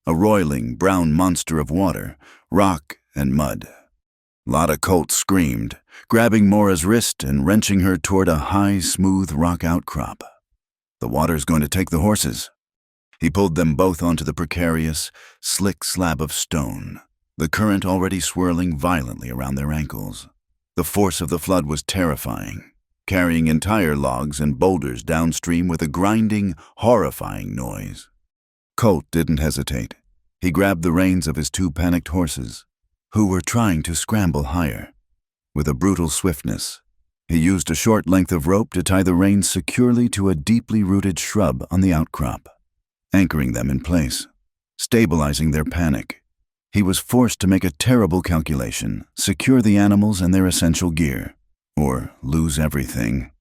a roiling, brown monster of water, rock, and mud. Lotta Colt screamed, grabbing Mora's wrist and wrenching her toward a high, smooth rock outcrop. "The water's going to take the horses." He pulled them both onto the precarious, slick slab of stone, the current already swirling violently around their ankles. The force of the flood was terrifying, carrying entire logs and boulders downstream with a grinding, horrifying noise. Colt didn't hesitate. He grabbed the reins of his two panicked horses, who were trying to scramble higher. With a brutal swiftness, he used a short length of rope to tie the reins securely to a deeply rooted shrub on the outcrop, anchoring them in place, stabilizing their panic. He was forced to make a terrible calculation, secure the animals and their essential gear, or lose everything.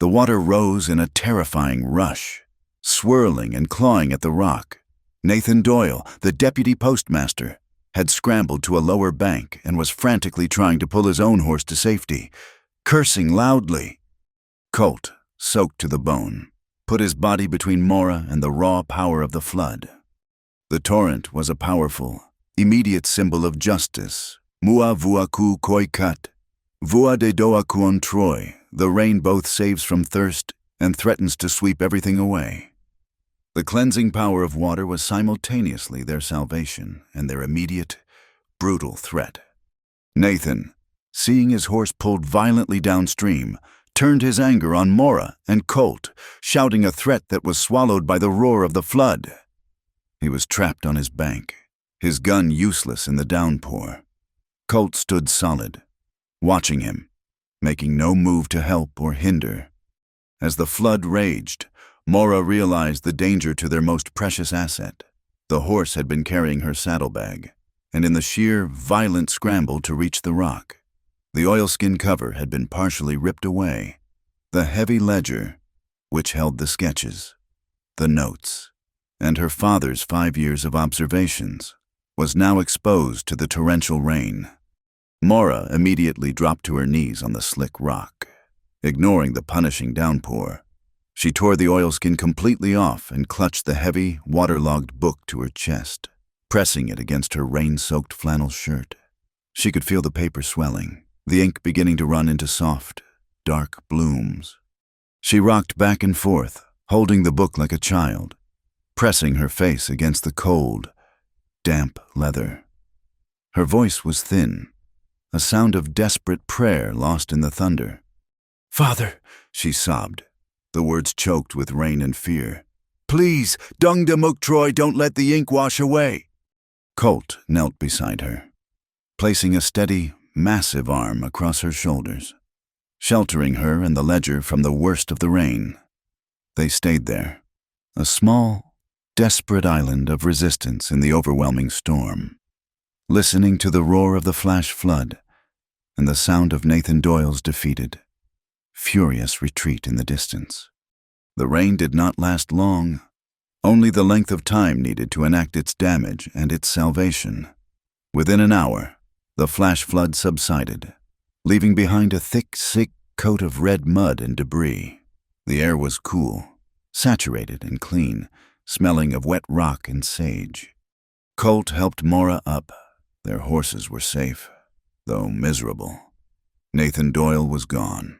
The water rose in a terrifying rush, swirling and clawing at the rock. Nathan Doyle, the deputy postmaster, had scrambled to a lower bank and was frantically trying to pull his own horse to safety, cursing loudly. Colt, soaked to the bone, put his body between Mora and the raw power of the flood. The torrent was a powerful, immediate symbol of justice. Mua vuaku koi kat, vua de doa kuon troi. The rain both saves from thirst and threatens to sweep everything away. The cleansing power of water was simultaneously their salvation and their immediate, brutal threat. Nathan, seeing his horse pulled violently downstream, turned his anger on Mora and Colt, shouting a threat that was swallowed by the roar of the flood. He was trapped on his bank, his gun useless in the downpour. Colt stood solid, watching him, making no move to help or hinder. As the flood raged, Mora realized the danger to their most precious asset. The horse had been carrying her saddlebag, and in the sheer, violent scramble to reach the rock, the oilskin cover had been partially ripped away. The heavy ledger, which held the sketches, the notes, and her father's 5 years of observations, was now exposed to the torrential rain. Mora immediately dropped to her knees on the slick rock, ignoring the punishing downpour. She tore the oilskin completely off and clutched the heavy, waterlogged book to her chest. pressing it against her rain-soaked flannel shirt. She could feel the paper swelling, the ink beginning to run into soft, dark blooms. She rocked back and forth, holding the book like a child, pressing her face against the cold, damp leather. Her voice was thin, a sound of desperate prayer lost in the thunder. "Father," she sobbed, the words choked with rain and fear. "Please, Dung de Muk Troy, don't let the ink wash away." Colt knelt beside her, placing a steady, massive arm across her shoulders, sheltering her and the ledger from the worst of the rain. They stayed there, a small, desperate island of resistance in the overwhelming storm, listening to the roar of the flash flood and the sound of Nathan Doyle's defeated, furious retreat in the distance. The rain did not last long, only the length of time needed to enact its damage and its salvation. Within an hour, the flash flood subsided, leaving behind a thick, sick coat of red mud and debris. The air was cool, saturated and clean, smelling of wet rock and sage. Colt helped Maura up. Their horses were safe, though miserable. Nathan Doyle was gone.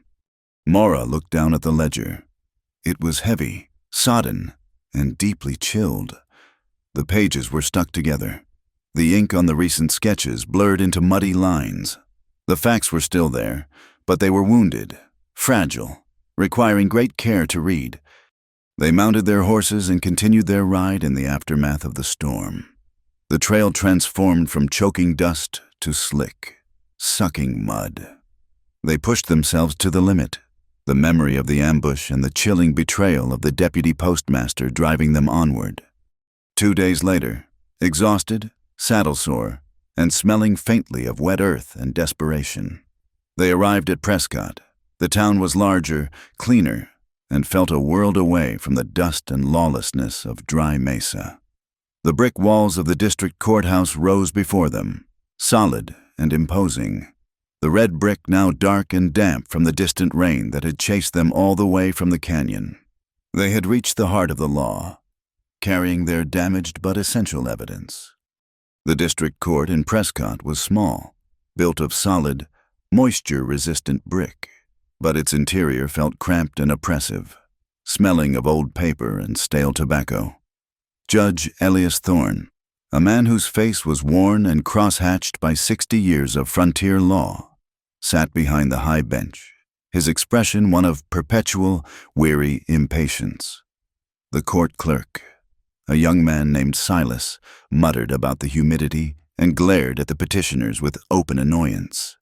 Maura looked down at the ledger. It was heavy, sodden, and deeply chilled. The pages were stuck together. The ink on the recent sketches blurred into muddy lines. The facts were still there, but they were wounded, fragile, requiring great care to read. They mounted their horses and continued their ride in the aftermath of the storm. The trail transformed from choking dust to slick, sucking mud. They pushed themselves to the limit, the memory of the ambush and the chilling betrayal of the deputy postmaster driving them onward. 2 days later, exhausted, saddle-sore, and smelling faintly of wet earth and desperation, they arrived at Prescott. The town was larger, cleaner, and felt a world away from the dust and lawlessness of Dry Mesa. The brick walls of the district courthouse rose before them, solid and imposing, the red brick now dark and damp from the distant rain that had chased them all the way from the canyon. They had reached the heart of the law, carrying their damaged but essential evidence. The district court in Prescott was small, built of solid, moisture-resistant brick, but its interior felt cramped and oppressive, smelling of old paper and stale tobacco. Judge Elias Thorne, a man whose face was worn and cross-hatched by 60 years of frontier law, sat behind the high bench, his expression one of perpetual, weary impatience. The court clerk, a young man named Silas, muttered about the humidity and glared at the petitioners with open annoyance.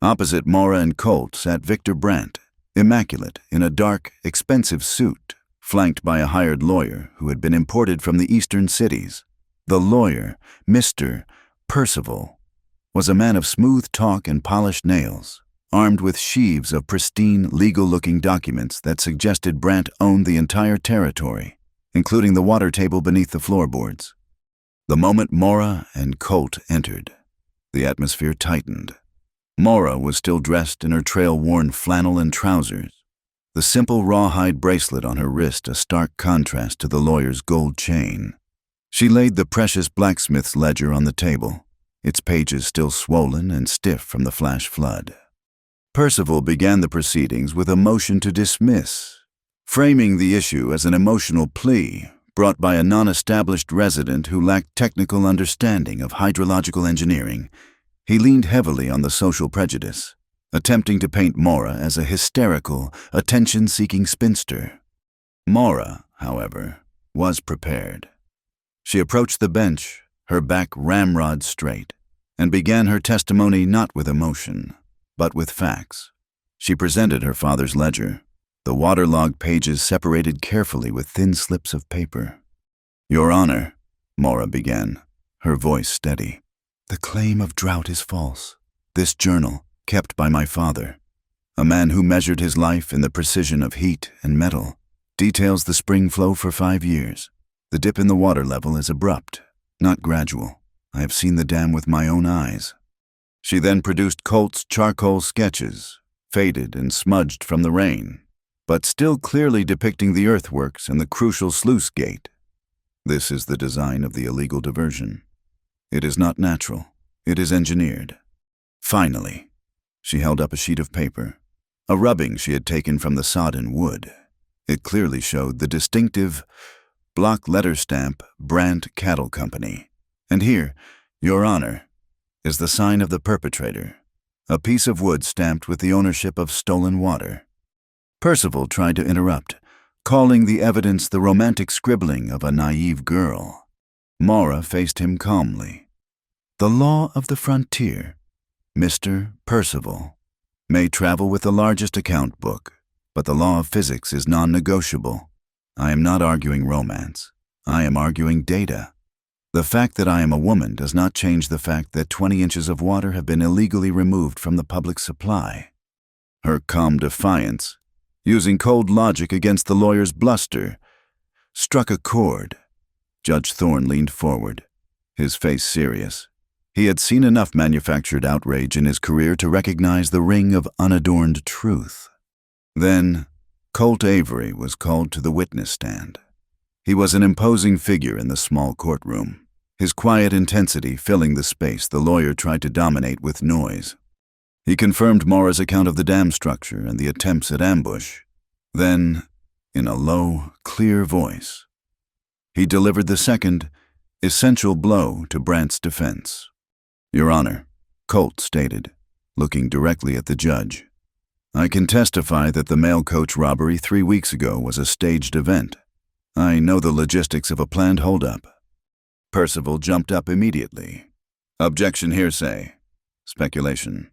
Opposite Maura and Colt sat Victor Brandt, immaculate in a dark, expensive suit, flanked by a hired lawyer who had been imported from the eastern cities. The lawyer, Mr. Percival, was a man of smooth talk and polished nails, armed with sheaves of pristine, legal-looking documents that suggested Brandt owned the entire territory, including the water table beneath the floorboards. The moment Maura and Colt entered, the atmosphere tightened. Maura was still dressed in her trail-worn flannel and trousers, the simple rawhide bracelet on her wrist a stark contrast to the lawyer's gold chain. She laid the precious blacksmith's ledger on the table, its pages still swollen and stiff from the flash flood. Percival began the proceedings with a motion to dismiss, framing the issue as an emotional plea brought by a non-established resident who lacked technical understanding of hydrological engineering. He leaned heavily on the social prejudice, attempting to paint Maura as a hysterical, attention-seeking spinster. Maura, however, was prepared. She approached the bench, her back ramrod straight, and began her testimony not with emotion, but with facts. She presented her father's ledger, the waterlogged pages separated carefully with thin slips of paper. "Your Honor," Maura began, her voice steady, "the claim of drought is false. This journal, kept by my father, a man who measured his life in the precision of heat and metal, details the spring flow for 5 years. The dip in the water level is abrupt, not gradual. I have seen the dam with my own eyes." She then produced Colt's charcoal sketches, faded and smudged from the rain, but still clearly depicting the earthworks and the crucial sluice gate. "This is the design of the illegal diversion," It is not natural. It is engineered. Finally, she held up a sheet of paper, a rubbing she had taken from the sodden wood. It clearly showed the distinctive block letter stamp Brandt Cattle Company. And here, Your Honor, is the sign of the perpetrator, a piece of wood stamped with the ownership of stolen water. Percival tried to interrupt, calling the evidence the romantic scribbling of a naive girl. Maura faced him calmly. The law of the frontier, Mr. Percival, may travel with the largest account book, but the law of physics is non-negotiable. I am not arguing romance. I am arguing data. The fact that I am a woman does not change the fact that 20 inches of water have been illegally removed from the public supply. Her calm defiance, using cold logic against the lawyer's bluster, struck a chord. Judge Thorne leaned forward, his face serious. He had seen enough manufactured outrage in his career to recognize the ring of unadorned truth. Then, Colt Avery was called to the witness stand. He was an imposing figure in the small courtroom, his quiet intensity filling the space the lawyer tried to dominate with noise. He confirmed Maura's account of the dam structure and the attempts at ambush. Then, in a low, clear voice, he delivered the second, essential blow to Brandt's defense. Your Honor, Colt stated, looking directly at the judge, I can testify that the mail coach robbery 3 weeks ago was a staged event. I know the logistics of a planned holdup. Percival jumped up immediately. Objection hearsay. Speculation.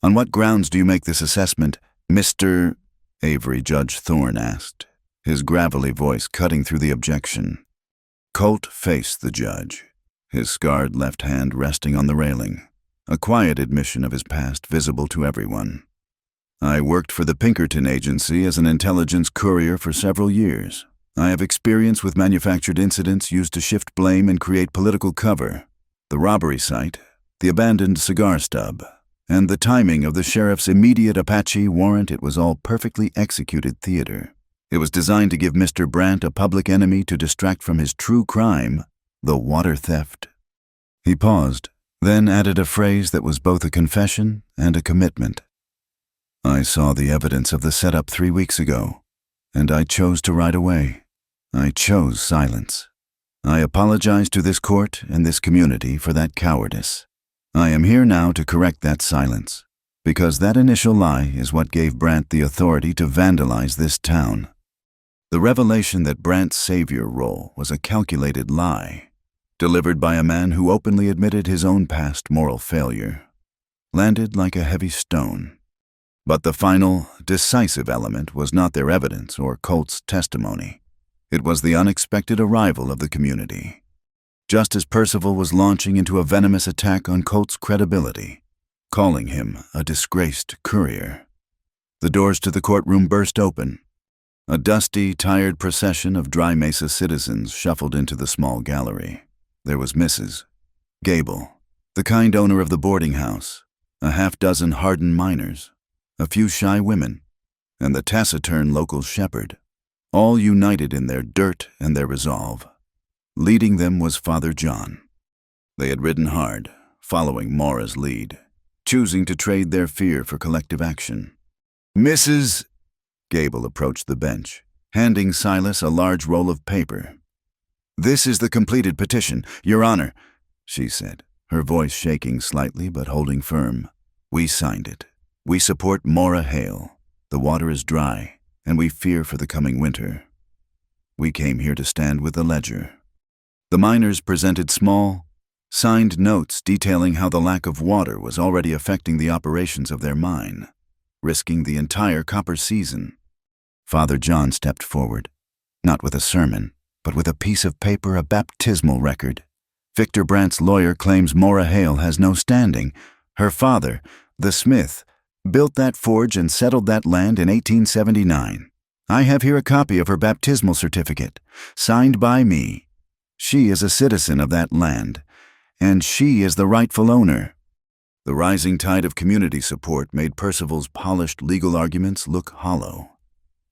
On what grounds do you make this assessment, Mr. Avery? Judge Thorne asked, his gravelly voice cutting through the objection. Colt faced the judge, his scarred left hand resting on the railing, a quiet admission of his past visible to everyone. I worked for the Pinkerton Agency as an intelligence courier for several years. I have experience with manufactured incidents used to shift blame and create political cover. The robbery site, the abandoned cigar stub, and the timing of the sheriff's immediate Apache warrant, it was all perfectly executed theater. It was designed to give Mr. Brandt a public enemy to distract from his true crime, the water theft. He paused, then added a phrase that was both a confession and a commitment. I saw the evidence of the setup 3 weeks ago, and I chose to ride away. I chose silence. I apologize to this court and this community for that cowardice. I am here now to correct that silence, because that initial lie is what gave Brandt the authority to vandalize this town. The revelation that Brandt's savior role was a calculated lie, delivered by a man who openly admitted his own past moral failure, landed like a heavy stone. But the final, decisive element was not their evidence or Colt's testimony. It was the unexpected arrival of the community. Just as Percival was launching into a venomous attack on Colt's credibility, calling him a disgraced courier, the doors to the courtroom burst open. A dusty, tired procession of Dry Mesa citizens shuffled into the small gallery. There was Mrs. Gable, the kind owner of the boarding house, a half-dozen hardened miners, a few shy women, and the taciturn local shepherd, all united in their dirt and their resolve. Leading them was Father John. They had ridden hard, following Maura's lead, choosing to trade their fear for collective action. Mrs. Gable approached the bench, handing Silas a large roll of paper. This is the completed petition, Your Honor, she said, her voice shaking slightly but holding firm. We signed it. We support Maura Hale. The water is dry, and we fear for the coming winter. We came here to stand with the ledger. The miners presented small, signed notes detailing how the lack of water was already affecting the operations of their mine, risking the entire copper season. Father John stepped forward, not with a sermon, but with a piece of paper, a baptismal record. Victor Brandt's lawyer claims Maura Hale has no standing. Her father, the smith, built that forge and settled that land in 1879. I have here a copy of her baptismal certificate, signed by me. She is a citizen of that land, and she is the rightful owner. The rising tide of community support made Percival's polished legal arguments look hollow.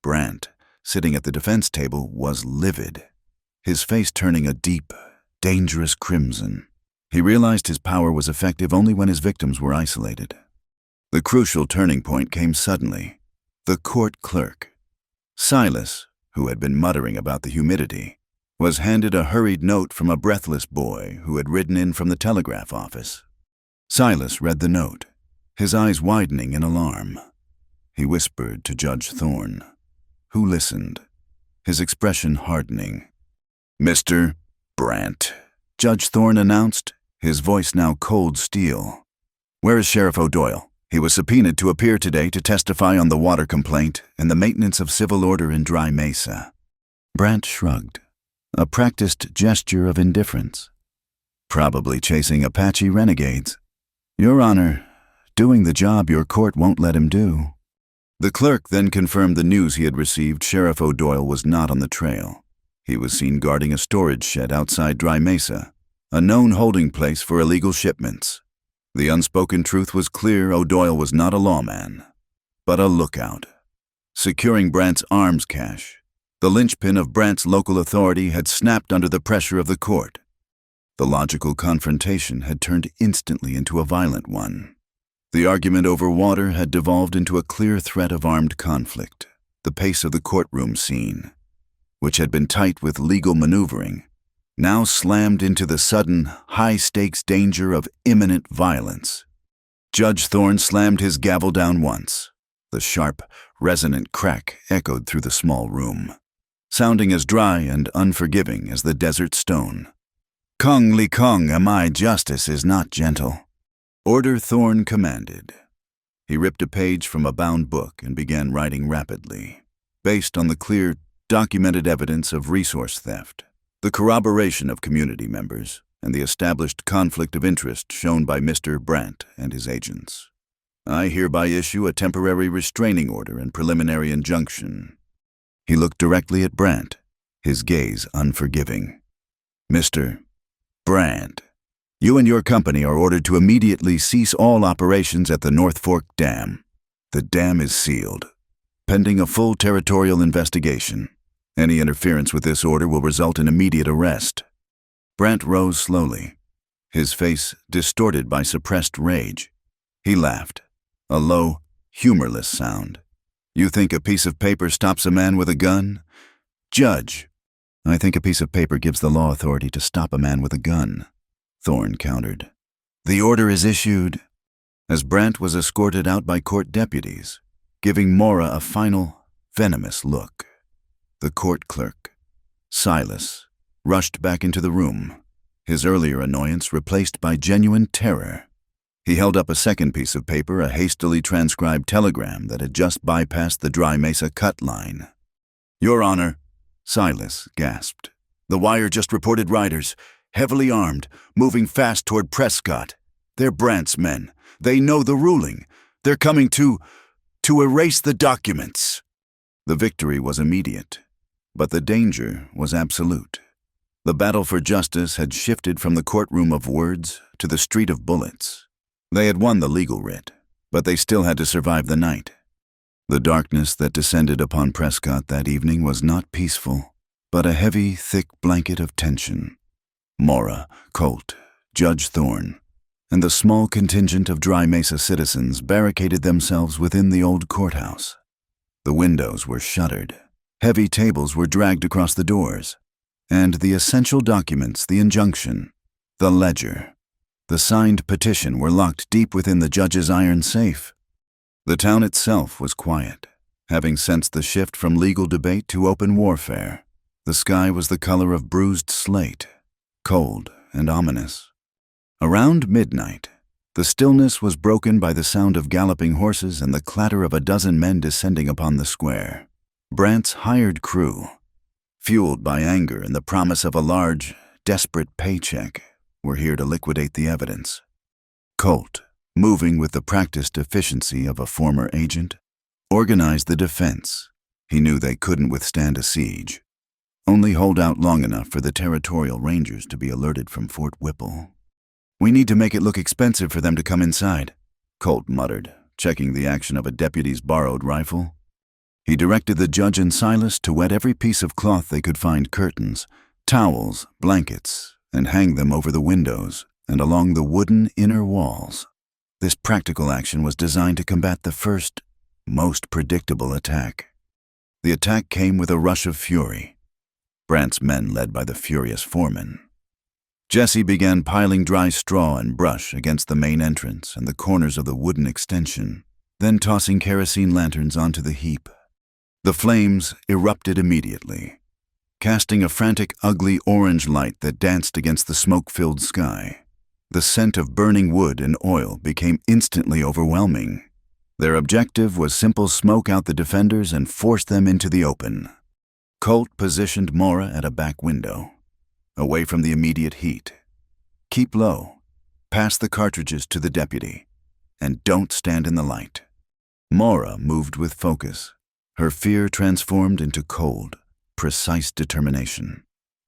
Brandt, sitting at the defense table, was livid, his face turning a deep, dangerous crimson. He realized his power was effective only when his victims were isolated. The crucial turning point came suddenly. The court clerk, Silas, who had been muttering about the humidity, was handed a hurried note from a breathless boy who had ridden in from the telegraph office. Silas read the note, his eyes widening in alarm. He whispered to Judge Thorne, who listened, his expression hardening. "Mr. Brandt," Judge Thorne announced, his voice now cold steel. "Where is Sheriff O'Doyle? He was subpoenaed to appear today to testify on the water complaint and the maintenance of civil order in Dry Mesa." Brandt shrugged, a practiced gesture of indifference. "Probably chasing Apache renegades. Your Honor, doing the job your court won't let him do." The clerk then confirmed the news he had received. Sheriff O'Doyle was not on the trail. He was seen guarding a storage shed outside Dry Mesa, a known holding place for illegal shipments. The unspoken truth was clear: O'Doyle was not a lawman, but a lookout. Securing Brandt's arms cache, the linchpin of Brandt's local authority, had snapped under the pressure of the court. The logical confrontation had turned instantly into a violent one. The argument over water had devolved into a clear threat of armed conflict. The pace of the courtroom scene, which had been tight with legal maneuvering, now slammed into the sudden, high-stakes danger of imminent violence. Judge Thorne slammed his gavel down once. The sharp, resonant crack echoed through the small room, sounding as dry and unforgiving as the desert stone. "Kung Li Kung, am I? Justice is not gentle." Order, Thorne commanded. He ripped a page from a bound book and began writing rapidly, based on the clear, documented evidence of resource theft, the corroboration of community members, and the established conflict of interest shown by Mr. Brandt and his agents. "I hereby issue a temporary restraining order and preliminary injunction." He looked directly at Brandt, his gaze unforgiving. "Mr. Brandt, you and your company are ordered to immediately cease all operations at the North Fork Dam. The dam is sealed, pending a full territorial investigation. Any interference with this order will result in immediate arrest." Brandt rose slowly, his face distorted by suppressed rage. He laughed, a low, humorless sound. "You think a piece of paper stops a man with a gun? Judge, I think a piece of paper gives the law authority to stop a man with a gun," Thorne countered. "The order is issued," as Brandt was escorted out by court deputies, giving Mora a final, venomous look. The court clerk, Silas, rushed back into the room, his earlier annoyance replaced by genuine terror. He held up a second piece of paper, a hastily transcribed telegram that had just bypassed the Dry Mesa cut line. "Your Honor," Silas gasped. "The wire just reported riders, heavily armed, moving fast toward Prescott. They're Brandt's men. They know the ruling. They're coming to erase the documents." The victory was immediate, but the danger was absolute. The battle for justice had shifted from the courtroom of words to the street of bullets. They had won the legal writ, but they still had to survive the night. The darkness that descended upon Prescott that evening was not peaceful, but a heavy, thick blanket of tension. Mora, Colt, Judge Thorne, and the small contingent of Dry Mesa citizens barricaded themselves within the old courthouse. The windows were shuttered, heavy tables were dragged across the doors, and the essential documents, the injunction, the ledger, the signed petition were locked deep within the judge's iron safe. The town itself was quiet, having sensed the shift from legal debate to open warfare. The sky was the color of bruised slate, cold and ominous. Around midnight, the stillness was broken by the sound of galloping horses and the clatter of a dozen men descending upon the square. Brandt's hired crew, fueled by anger and the promise of a large, desperate paycheck, were here to liquidate the evidence. Colt, moving with the practiced efficiency of a former agent, organized the defense. He knew they couldn't withstand a siege. Only hold out long enough for the territorial rangers to be alerted from Fort Whipple. "We need to make it look expensive for them to come inside," Colt muttered, checking the action of a deputy's borrowed rifle. He directed the judge and Silas to wet every piece of cloth they could find, curtains, towels, blankets, and hang them over the windows, and along the wooden inner walls. This practical action was designed to combat the first, most predictable attack. The attack came with a rush of fury. Brant's men led by the furious foreman. Jesse began piling dry straw and brush against the main entrance and the corners of the wooden extension, then tossing kerosene lanterns onto the heap. The flames erupted immediately, casting a frantic, ugly orange light that danced against the smoke-filled sky. The scent of burning wood and oil became instantly overwhelming. Their objective was simple: smoke out the defenders and force them into the open. Colt positioned Mora at a back window, away from the immediate heat. Keep low, pass the cartridges to the deputy, and don't stand in the light. Mora moved with focus, her fear transformed into cold, precise determination.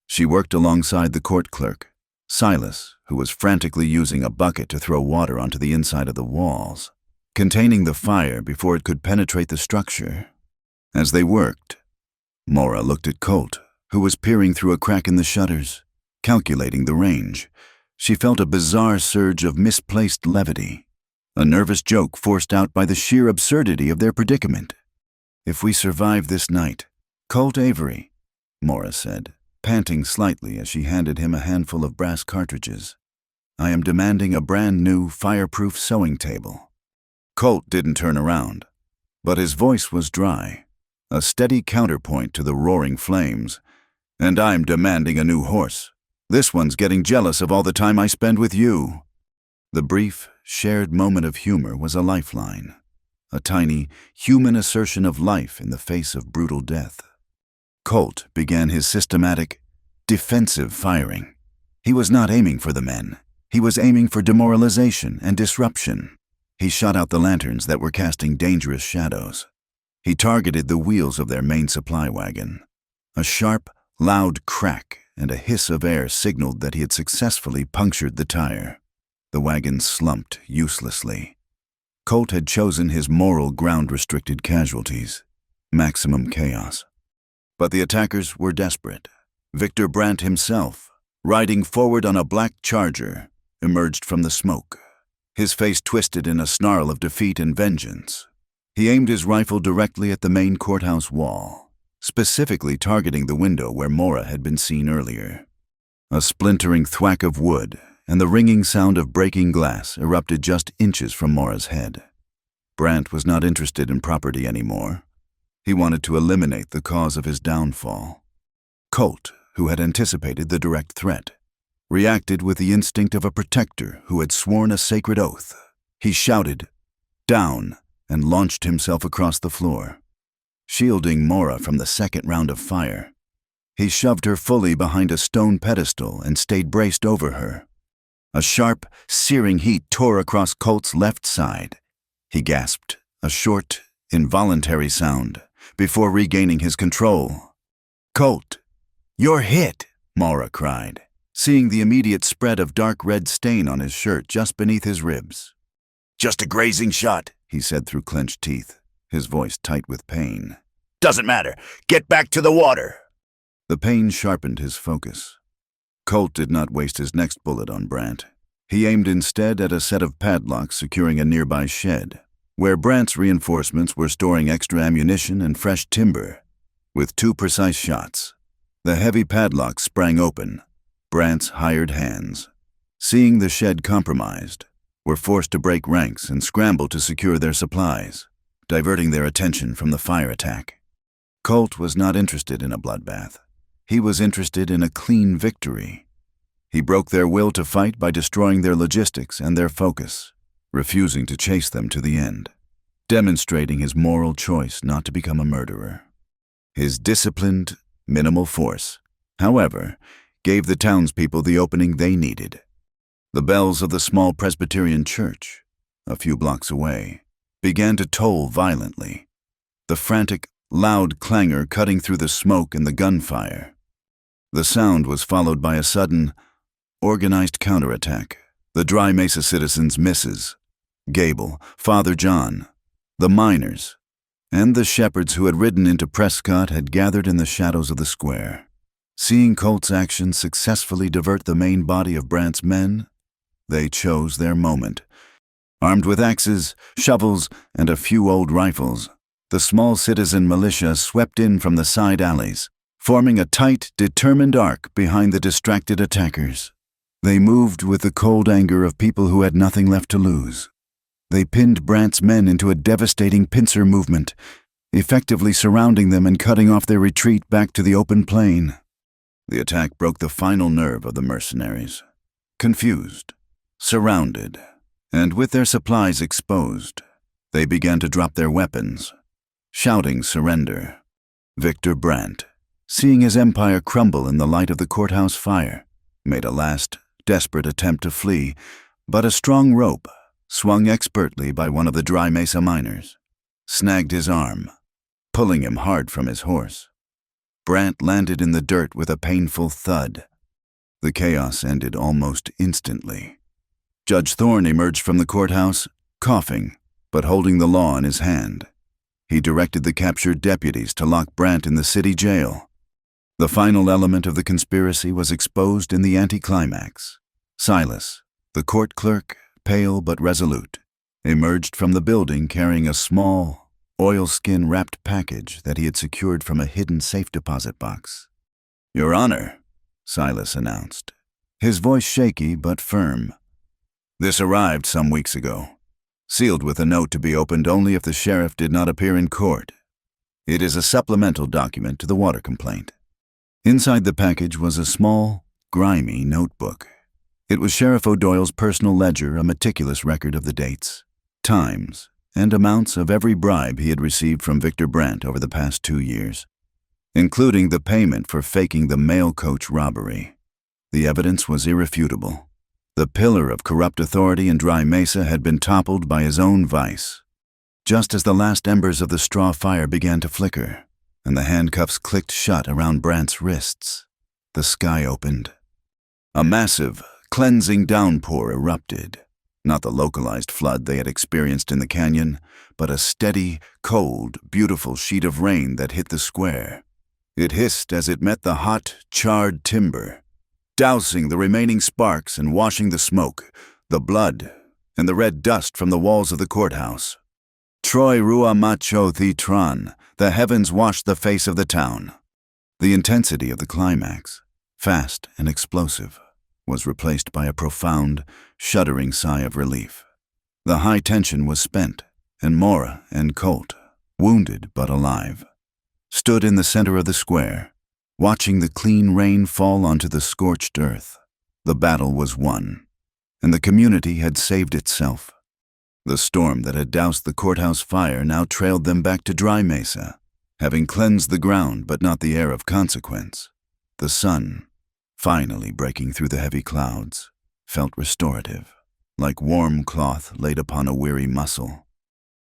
She worked alongside the court clerk, Silas, who was frantically using a bucket to throw water onto the inside of the walls, containing the fire before it could penetrate the structure. As they worked, Mora looked at Colt, who was peering through a crack in the shutters, calculating the range. She felt a bizarre surge of misplaced levity, a nervous joke forced out by the sheer absurdity of their predicament. "If we survive this night, Colt Avery," Mora said, panting slightly as she handed him a handful of brass cartridges, "I am demanding a brand new, fireproof sewing table." Colt didn't turn around, but his voice was dry, a steady counterpoint to the roaring flames. "And I'm demanding a new horse. This one's getting jealous of all the time I spend with you." The brief, shared moment of humor was a lifeline, a tiny, human assertion of life in the face of brutal death. Colt began his systematic, defensive firing. He was not aiming for the men. He was aiming for demoralization and disruption. He shot out the lanterns that were casting dangerous shadows. He targeted the wheels of their main supply wagon. A sharp, loud crack and a hiss of air signaled that he had successfully punctured the tire. The wagon slumped uselessly. Colt had chosen his moral ground-restricted casualties, maximum chaos. But the attackers were desperate. Victor Brant himself, riding forward on a black Charger, emerged from the smoke, his face twisted in a snarl of defeat and vengeance. He aimed his rifle directly at the main courthouse wall, specifically targeting the window where Mora had been seen earlier. A splintering thwack of wood and the ringing sound of breaking glass erupted just inches from Mora's head. Brant was not interested in property anymore. He wanted to eliminate the cause of his downfall. Colt, who had anticipated the direct threat, reacted with the instinct of a protector who had sworn a sacred oath. He shouted, "Down!" and launched himself across the floor, shielding Mora from the second round of fire. He shoved her fully behind a stone pedestal and stayed braced over her. A sharp, searing heat tore across Colt's left side. He gasped, a short, involuntary sound, before regaining his control. "Colt, you're hit!" Mora cried, seeing the immediate spread of dark red stain on his shirt just beneath his ribs. "Just a grazing shot," he said through clenched teeth, his voice tight with pain. "Doesn't matter. Get back to the water." The pain sharpened his focus. Colt did not waste his next bullet on Brant. He aimed instead at a set of padlocks securing a nearby shed, where Brant's reinforcements were storing extra ammunition and fresh timber. With 2 precise shots, the heavy padlocks sprang open. Brant's hired hands, seeing the shed compromised, were forced to break ranks and scramble to secure their supplies, diverting their attention from the fire attack. Colt was not interested in a bloodbath. He was interested in a clean victory. He broke their will to fight by destroying their logistics and their focus, refusing to chase them to the end, demonstrating his moral choice not to become a murderer. His disciplined, minimal force, however, gave the townspeople the opening they needed. The bells of the small Presbyterian church, a few blocks away, began to toll violently, the frantic, loud clangor cutting through the smoke and the gunfire. The sound was followed by a sudden, organized counterattack. The Dry Mesa citizens' misses, Gable, Father John, the miners, and the shepherds who had ridden into Prescott had gathered in the shadows of the square. Seeing Colt's actions successfully divert the main body of Brant's men, They chose their moment. Armed with axes, shovels, and a few old rifles, the small citizen militia swept in from the side alleys, forming a tight, determined arc behind the distracted attackers. They moved with the cold anger of people who had nothing left to lose. They pinned Brandt's men into a devastating pincer movement, effectively surrounding them and cutting off their retreat back to the open plain. The attack broke the final nerve of the mercenaries. Confused, surrounded, and with their supplies exposed, they began to drop their weapons, shouting surrender. Victor Brandt, seeing his empire crumble in the light of the courthouse fire, made a last, desperate attempt to flee, but a strong rope, swung expertly by one of the Dry Mesa miners, snagged his arm, pulling him hard from his horse. Brandt landed in the dirt with a painful thud. The chaos ended almost instantly. Judge Thorne emerged from the courthouse, coughing, but holding the law in his hand. He directed the captured deputies to lock Brandt in the city jail. The final element of the conspiracy was exposed in the anticlimax. Silas, the court clerk, pale but resolute, emerged from the building carrying a small, oilskin-wrapped package that he had secured from a hidden safe deposit box. "Your Honor," Silas announced, his voice shaky but firm. "This arrived some weeks ago, sealed with a note to be opened only if the sheriff did not appear in court. It is a supplemental document to the water complaint." Inside the package was a small, grimy notebook. It was Sheriff O'Doyle's personal ledger, a meticulous record of the dates, times, and amounts of every bribe he had received from Victor Brandt over the past 2 years, including the payment for faking the mail coach robbery. The evidence was irrefutable. The pillar of corrupt authority in Dry Mesa had been toppled by his own vice. Just as the last embers of the straw fire began to flicker, and the handcuffs clicked shut around Brandt's wrists, the sky opened. A massive, cleansing downpour erupted. Not the localized flood they had experienced in the canyon, but a steady, cold, beautiful sheet of rain that hit the square. It hissed as it met the hot, charred timber, dousing the remaining sparks and washing the smoke, the blood, and the red dust from the walls of the courthouse. Troy Rua Macho Thitran, the heavens washed the face of the town. The intensity of the climax, fast and explosive, was replaced by a profound, shuddering sigh of relief. The high tension was spent, and Mora and Colt, wounded but alive, stood in the center of the square, watching the clean rain fall onto the scorched earth. The battle was won, and the community had saved itself. The storm that had doused the courthouse fire now trailed them back to Dry Mesa, having cleansed the ground but not the air of consequence. The sun, finally breaking through the heavy clouds, felt restorative, like warm cloth laid upon a weary muscle.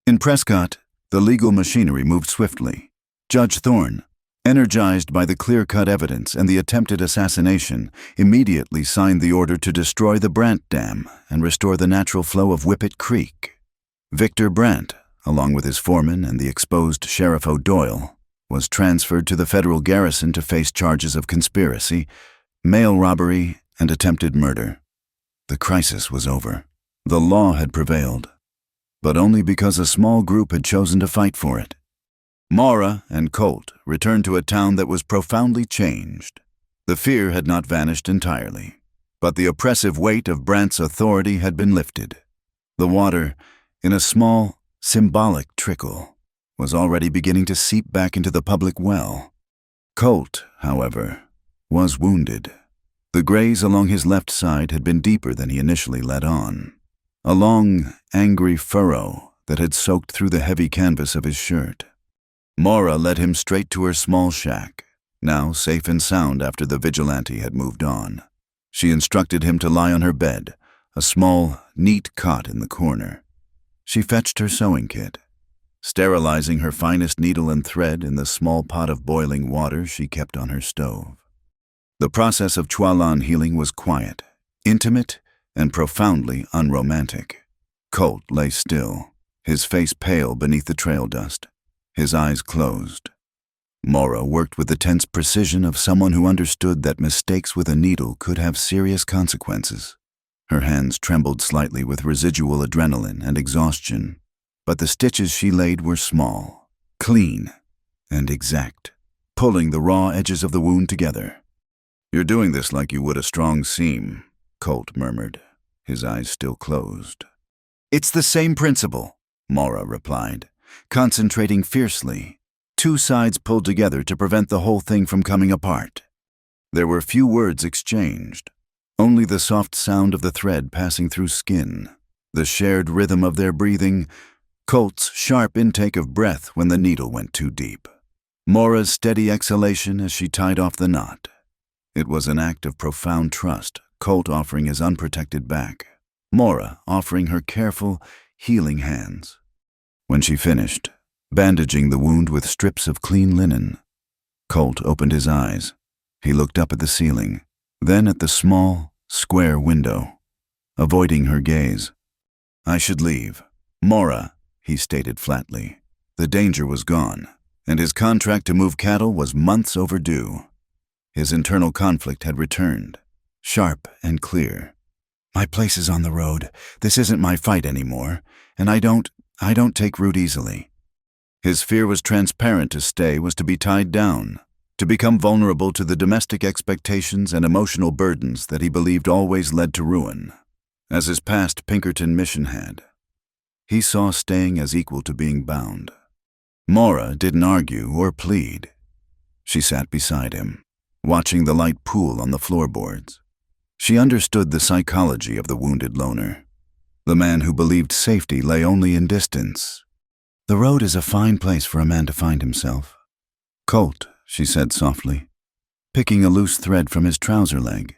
In Prescott, the legal machinery moved swiftly. Judge Thorne, energized by the clear-cut evidence and the attempted assassination, immediately signed the order to destroy the Brandt Dam and restore the natural flow of Whippet Creek. Victor Brandt, along with his foreman and the exposed Sheriff O'Doyle, was transferred to the federal garrison to face charges of conspiracy, mail robbery, and attempted murder. The crisis was over. The law had prevailed, but only because a small group had chosen to fight for it. Mora and Colt returned to a town that was profoundly changed. The fear had not vanished entirely, but the oppressive weight of Brandt's authority had been lifted. The water, in a small, symbolic trickle, was already beginning to seep back into the public well. Colt, however, was wounded. The graze along his left side had been deeper than he initially let on, a long, angry furrow that had soaked through the heavy canvas of his shirt. Mora led him straight to her small shack, now safe and sound after the vigilante had moved on. She instructed him to lie on her bed, a small, neat cot in the corner. She fetched her sewing kit, sterilizing her finest needle and thread in the small pot of boiling water she kept on her stove. The process of Chualan healing was quiet, intimate, and profoundly unromantic. Colt lay still, his face pale beneath the trail dust, his eyes closed. Mora worked with the tense precision of someone who understood that mistakes with a needle could have serious consequences. Her hands trembled slightly with residual adrenaline and exhaustion, but the stitches she laid were small, clean, and exact, pulling the raw edges of the wound together. "You're doing this like you would a strong seam," Colt murmured, his eyes still closed. "It's the same principle," Mora replied, concentrating fiercely. Two sides pulled together to prevent the whole thing from coming apart. There were few words exchanged, only the soft sound of the thread passing through skin, the shared rhythm of their breathing, Colt's sharp intake of breath when the needle went too deep, Mora's steady exhalation as she tied off the knot. It was an act of profound trust, Colt offering his unprotected back, Mora offering her careful, healing hands. When she finished, bandaging the wound with strips of clean linen, Colt opened his eyes. He looked up at the ceiling, then at the small, square window, avoiding her gaze. "I should leave. Mora," he stated flatly. The danger was gone, and his contract to move cattle was months overdue. His internal conflict had returned, sharp and clear. "My place is on the road. This isn't my fight anymore, and I don't take root easily." His fear was transparent. To stay was to be tied down, to become vulnerable to the domestic expectations and emotional burdens that he believed always led to ruin, as his past Pinkerton mission had. He saw staying as equal to being bound. Mora didn't argue or plead. She sat beside him, watching the light pool on the floorboards. She understood the psychology of the wounded loner, the man who believed safety lay only in distance. "The road is a fine place for a man to find himself." "Colt," she said softly, picking a loose thread from his trouser leg.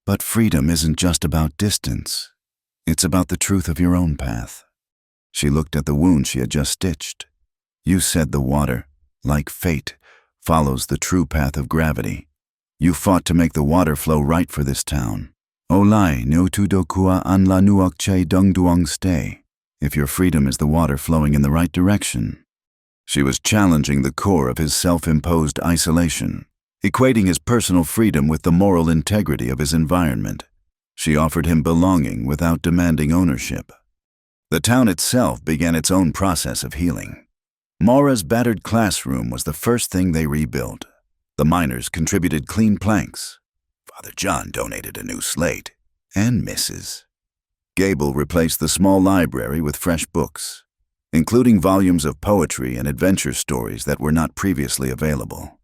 "But freedom isn't just about distance. It's about the truth of your own path." She looked at the wound she had just stitched. "You said the water, like fate, follows the true path of gravity. You fought to make the water flow right for this town. Olai no tudokua anla nuakche dungduang stay. If your freedom is the water flowing in the right direction." She was challenging the core of his self-imposed isolation, equating his personal freedom with the moral integrity of his environment. She offered him belonging without demanding ownership. The town itself began its own process of healing. Mora's battered classroom was the first thing they rebuilt. The miners contributed clean planks. Father John donated a new slate, and Mrs. Gable replaced the small library with fresh books, including volumes of poetry and adventure stories that were not previously available.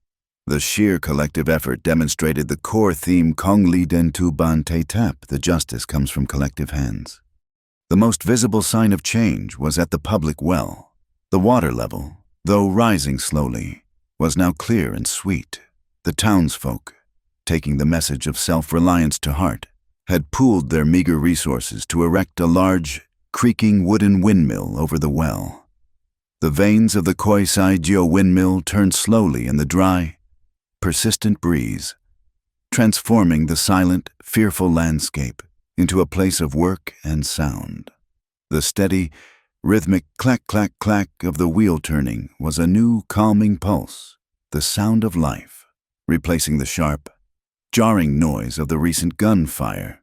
The sheer collective effort demonstrated the core theme Kong Li Den Tu Ban Te Tap, the justice comes from collective hands. The most visible sign of change was at the public well. The water level, though rising slowly, was now clear and sweet. The townsfolk, taking the message of self-reliance to heart, had pooled their meager resources to erect a large, creaking wooden windmill over the well. The vanes of the Koisai-jio windmill turned slowly in the dry, persistent breeze, transforming the silent, fearful landscape into a place of work and sound. The steady, rhythmic clack-clack-clack of the wheel turning was a new, calming pulse, the sound of life, replacing the sharp, jarring noise of the recent gunfire.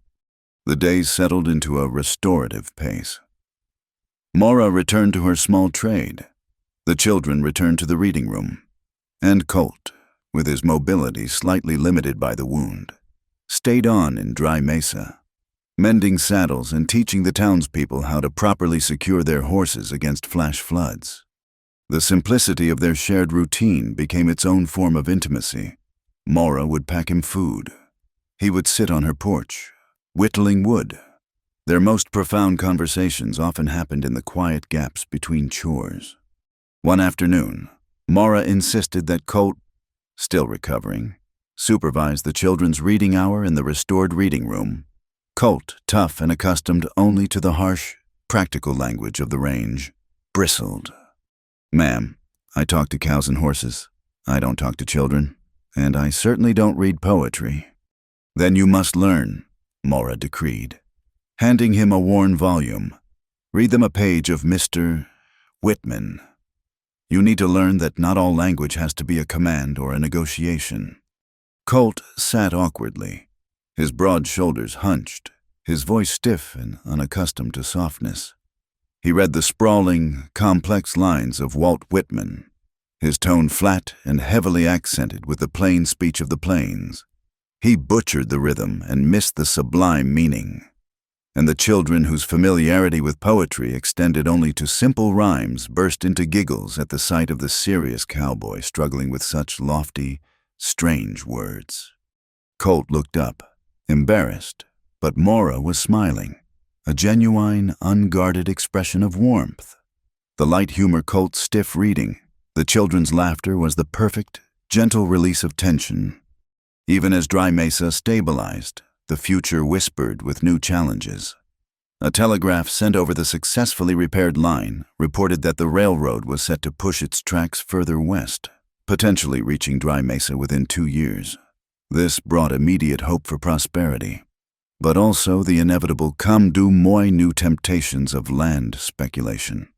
The days settled into a restorative pace. Mora returned to her small trade. The children returned to the reading room. And Colt, with his mobility slightly limited by the wound, stayed on in Dry Mesa, mending saddles and teaching the townspeople how to properly secure their horses against flash floods. The simplicity of their shared routine became its own form of intimacy. Mora would pack him food. He would sit on her porch, whittling wood. Their most profound conversations often happened in the quiet gaps between chores. One afternoon, Mora insisted that Colt, still recovering, supervise the children's reading hour in the restored reading room. Colt, tough and accustomed only to the harsh, practical language of the range, bristled. "Ma'am, I talk to cows and horses. I don't talk to children, and I certainly don't read poetry." "Then you must learn," Mora decreed, handing him a worn volume. "Read them a page of Mr. Whitman. You need to learn that not all language has to be a command or a negotiation." Colt sat awkwardly, his broad shoulders hunched, his voice stiff and unaccustomed to softness. He read the sprawling, complex lines of Walt Whitman, his tone flat and heavily accented with the plain speech of the plains. He butchered the rhythm and missed the sublime meaning. And the children whose familiarity with poetry extended only to simple rhymes burst into giggles at the sight of the serious cowboy struggling with such lofty, strange words. Colt looked up, embarrassed, but Mora was smiling, a genuine, unguarded expression of warmth. The light humor Colt's stiff reading, the children's laughter was the perfect, gentle release of tension. Even as Dry Mesa stabilized, the future whispered with new challenges. A telegraph sent over the successfully repaired line reported that the railroad was set to push its tracks further west, potentially reaching Dry Mesa within 2 years. This brought immediate hope for prosperity, but also the inevitable come-do-moi new temptations of land speculation,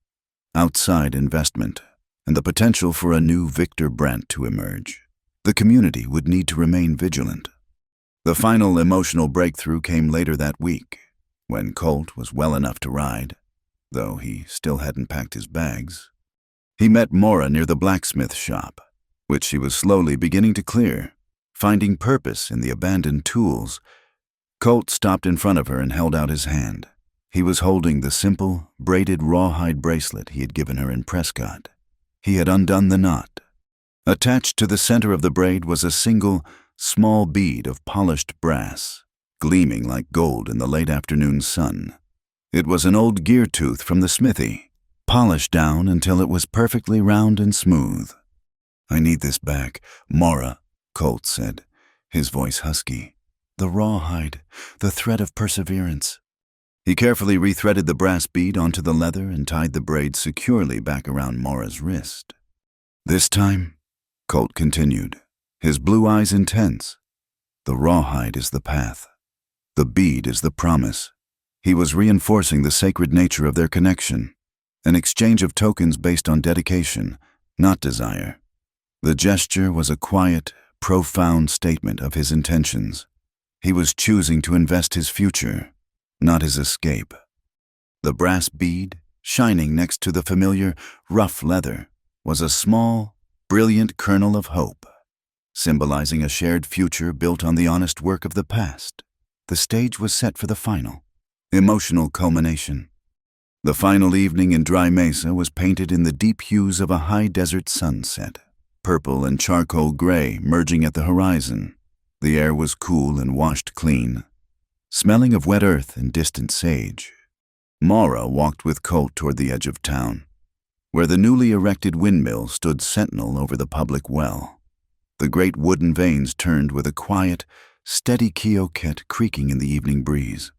outside investment, and the potential for a new Victor Brandt to emerge. The community would need to remain vigilant. The final emotional breakthrough came later that week, when Colt was well enough to ride, though he still hadn't packed his bags. He met Mora near the blacksmith shop, which she was slowly beginning to clear, finding purpose in the abandoned tools. Colt stopped in front of her and held out his hand. He was holding the simple, braided rawhide bracelet he had given her in Prescott. He had undone the knot. Attached to the center of the braid was a single, small bead of polished brass, gleaming like gold in the late afternoon sun. It was an old gear tooth from the smithy, polished down until it was perfectly round and smooth. "I need this back, Mora," Colt said, his voice husky. "The rawhide, the thread of perseverance." He carefully rethreaded the brass bead onto the leather and tied the braid securely back around Mora's wrist. "This time," Colt continued, his blue eyes intense, "the rawhide is the path. The bead is the promise." He was reinforcing the sacred nature of their connection, an exchange of tokens based on dedication, not desire. The gesture was a quiet, profound statement of his intentions. He was choosing to invest his future, not his escape. The brass bead, shining next to the familiar, rough leather, was a small, brilliant kernel of hope, symbolizing a shared future built on the honest work of the past. The stage was set for the final, emotional culmination. The final evening in Dry Mesa was painted in the deep hues of a high desert sunset, purple and charcoal gray merging at the horizon. The air was cool and washed clean, smelling of wet earth and distant sage. Mora walked with Colt toward the edge of town, where the newly erected windmill stood sentinel over the public well. The great wooden vanes turned with a quiet, steady quioquette creaking in the evening breeze,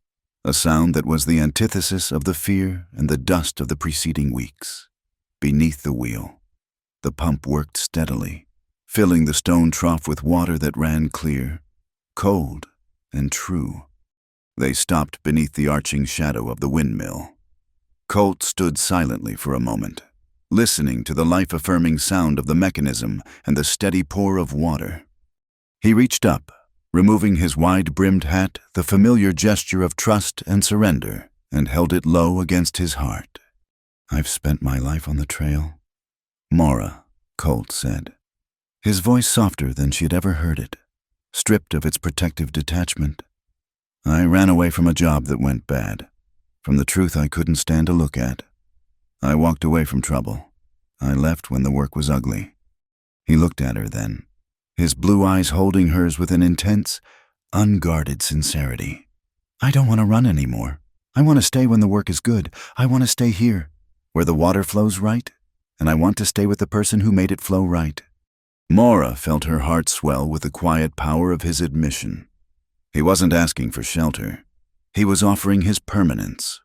a sound that was the antithesis of the fear and the dust of the preceding weeks. Beneath the wheel, the pump worked steadily, filling the stone trough with water that ran clear, cold, and true. They stopped beneath the arching shadow of the windmill. Colt stood silently for a moment, listening to the life-affirming sound of the mechanism and the steady pour of water. He reached up, removing his wide-brimmed hat, the familiar gesture of trust and surrender, and held it low against his heart. "I've spent my life on the trail, Mora," Colt said, his voice softer than she had ever heard it, stripped of its protective detachment. "I ran away from a job that went bad, from the truth I couldn't stand to look at. I walked away from trouble. I left when the work was ugly." He looked at her then, his blue eyes holding hers with an intense, unguarded sincerity. "I don't want to run anymore. I want to stay when the work is good. I want to stay here, where the water flows right, and I want to stay with the person who made it flow right." Mora felt her heart swell with the quiet power of his admission. He wasn't asking for shelter. He was offering his permanence.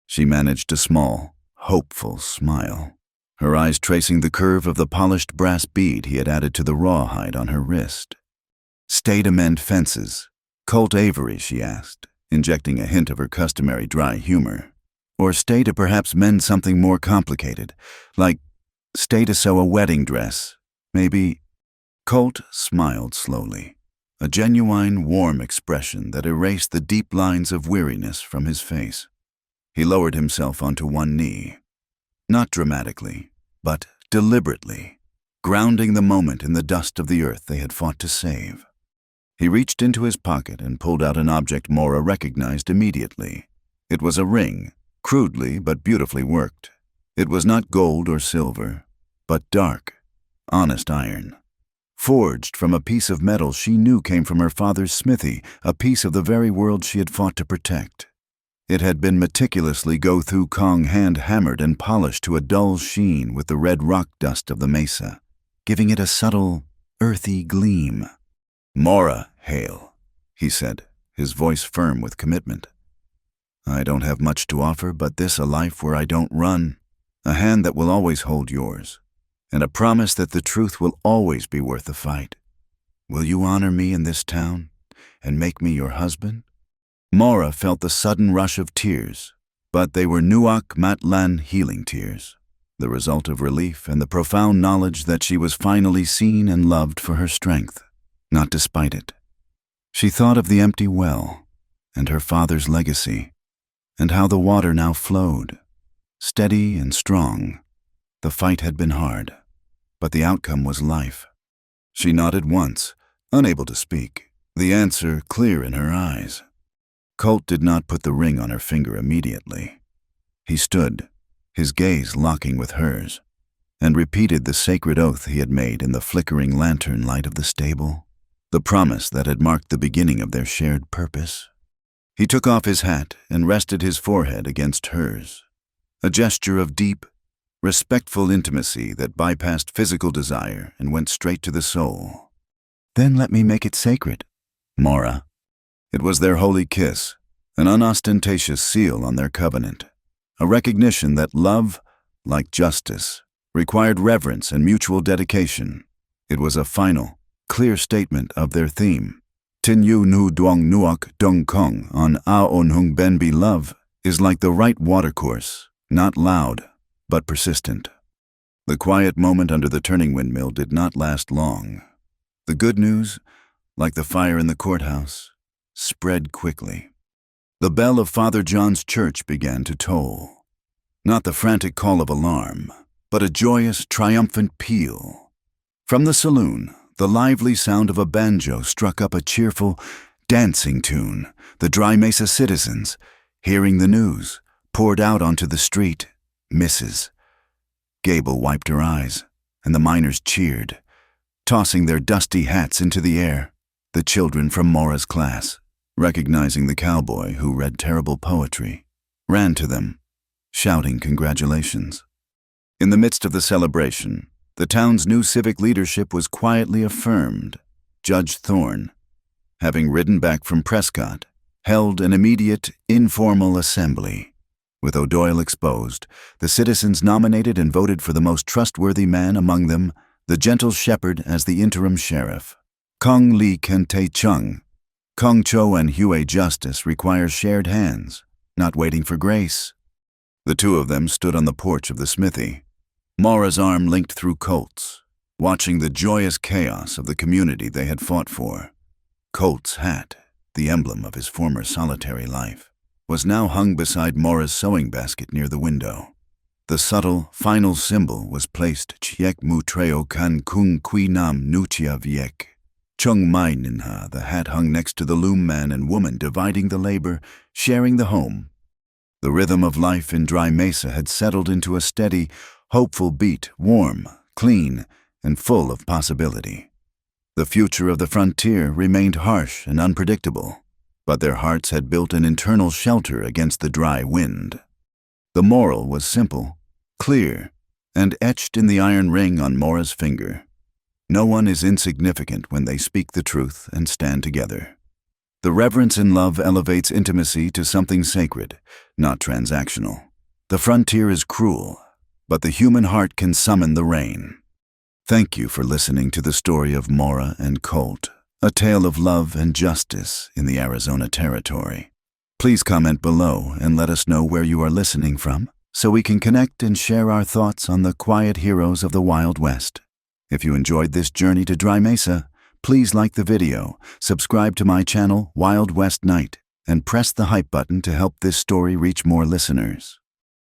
She managed a small, hopeful smile, her eyes tracing the curve of the polished brass bead he had added to the rawhide on her wrist. "Stay to mend fences. Colt Avery," she asked, injecting a hint of her customary dry humor. "Or stay to perhaps mend something more complicated, like stay to sew a wedding dress, maybe." Colt smiled slowly, a genuine, warm expression that erased the deep lines of weariness from his face. He lowered himself onto one knee, not dramatically, but deliberately, grounding the moment in the dust of the earth they had fought to save. He reached into his pocket and pulled out an object Mora recognized immediately. It was a ring, crudely but beautifully worked. It was not gold or silver, but dark, honest iron. Forged from a piece of metal she knew came from her father's smithy, a piece of the very world she had fought to protect. It had been meticulously go-through Kong hand-hammered and polished to a dull sheen with the red rock dust of the mesa, giving it a subtle, earthy gleam. "Mora, hail," he said, his voice firm with commitment. "I don't have much to offer, but this a life where I don't run, a hand that will always hold yours, and a promise that the truth will always be worth the fight. Will you honor me in this town and make me your husband?" Mora felt the sudden rush of tears, but they were Nuak Matlan healing tears, the result of relief and the profound knowledge that she was finally seen and loved for her strength, not despite it. She thought of the empty well and her father's legacy, and how the water now flowed, steady and strong. The fight had been hard, but the outcome was life. She nodded once, unable to speak, the answer clear in her eyes. Colt did not put the ring on her finger immediately. He stood, his gaze locking with hers, and repeated the sacred oath he had made in the flickering lantern light of the stable, the promise that had marked the beginning of their shared purpose. He took off his hat and rested his forehead against hers, a gesture of deep, respectful intimacy that bypassed physical desire and went straight to the soul. "Then let me make it sacred, Mora." It was their holy kiss, an unostentatious seal on their covenant, a recognition that love, like justice, required reverence and mutual dedication. It was a final, clear statement of their theme. Tin yu nu duong nuok dong kong on a on hung ben be love is like the right watercourse, not loud, but persistent. The quiet moment under the turning windmill did not last long. The good news, like the fire in the courthouse, spread quickly. The bell of Father John's church began to toll. Not the frantic call of alarm, but a joyous, triumphant peal. From the saloon, the lively sound of a banjo struck up a cheerful, dancing tune. The Dry Mesa citizens, hearing the news, poured out onto the street. Mrs. Gable wiped her eyes, and the miners cheered, tossing their dusty hats into the air. The children from Mora's class, recognizing the cowboy who read terrible poetry, ran to them, shouting congratulations. In the midst of the celebration, the town's new civic leadership was quietly affirmed. Judge Thorne, having ridden back from Prescott, held an immediate, informal assembly. With O'Doyle exposed, the citizens nominated and voted for the most trustworthy man among them, the gentle shepherd, as the interim sheriff. Kong Li Kente Chung. Kong Cho and Hue Justice require shared hands, not waiting for grace. The two of them stood on the porch of the smithy, Mora's arm linked through Colt's, watching the joyous chaos of the community they had fought for. Colt's hat, the emblem of his former solitary life, was now hung beside Mora's sewing basket near the window. The subtle, final symbol was placed Chiek Mu Treo Kan Kung Kui Nam Nuchia Viek. Chung Mai Ninha, the hat hung next to the loom man and woman dividing the labor, sharing the home. The rhythm of life in Dry Mesa had settled into a steady, hopeful beat, warm, clean, and full of possibility. The future of the frontier remained harsh and unpredictable, but their hearts had built an internal shelter against the dry wind. The moral was simple, clear, and etched in the iron ring on Mora's finger. No one is insignificant when they speak the truth and stand together. The reverence in love elevates intimacy to something sacred, not transactional. The frontier is cruel, but the human heart can summon the rain. Thank you for listening to the story of Mora and Colt, a tale of love and justice in the Arizona Territory. Please comment below and let us know where you are listening from, so we can connect and share our thoughts on the quiet heroes of the Wild West. If you enjoyed this journey to Dry Mesa, Please like the video, subscribe to my channel, Wild West Night, and press the hype button to help this story reach more listeners.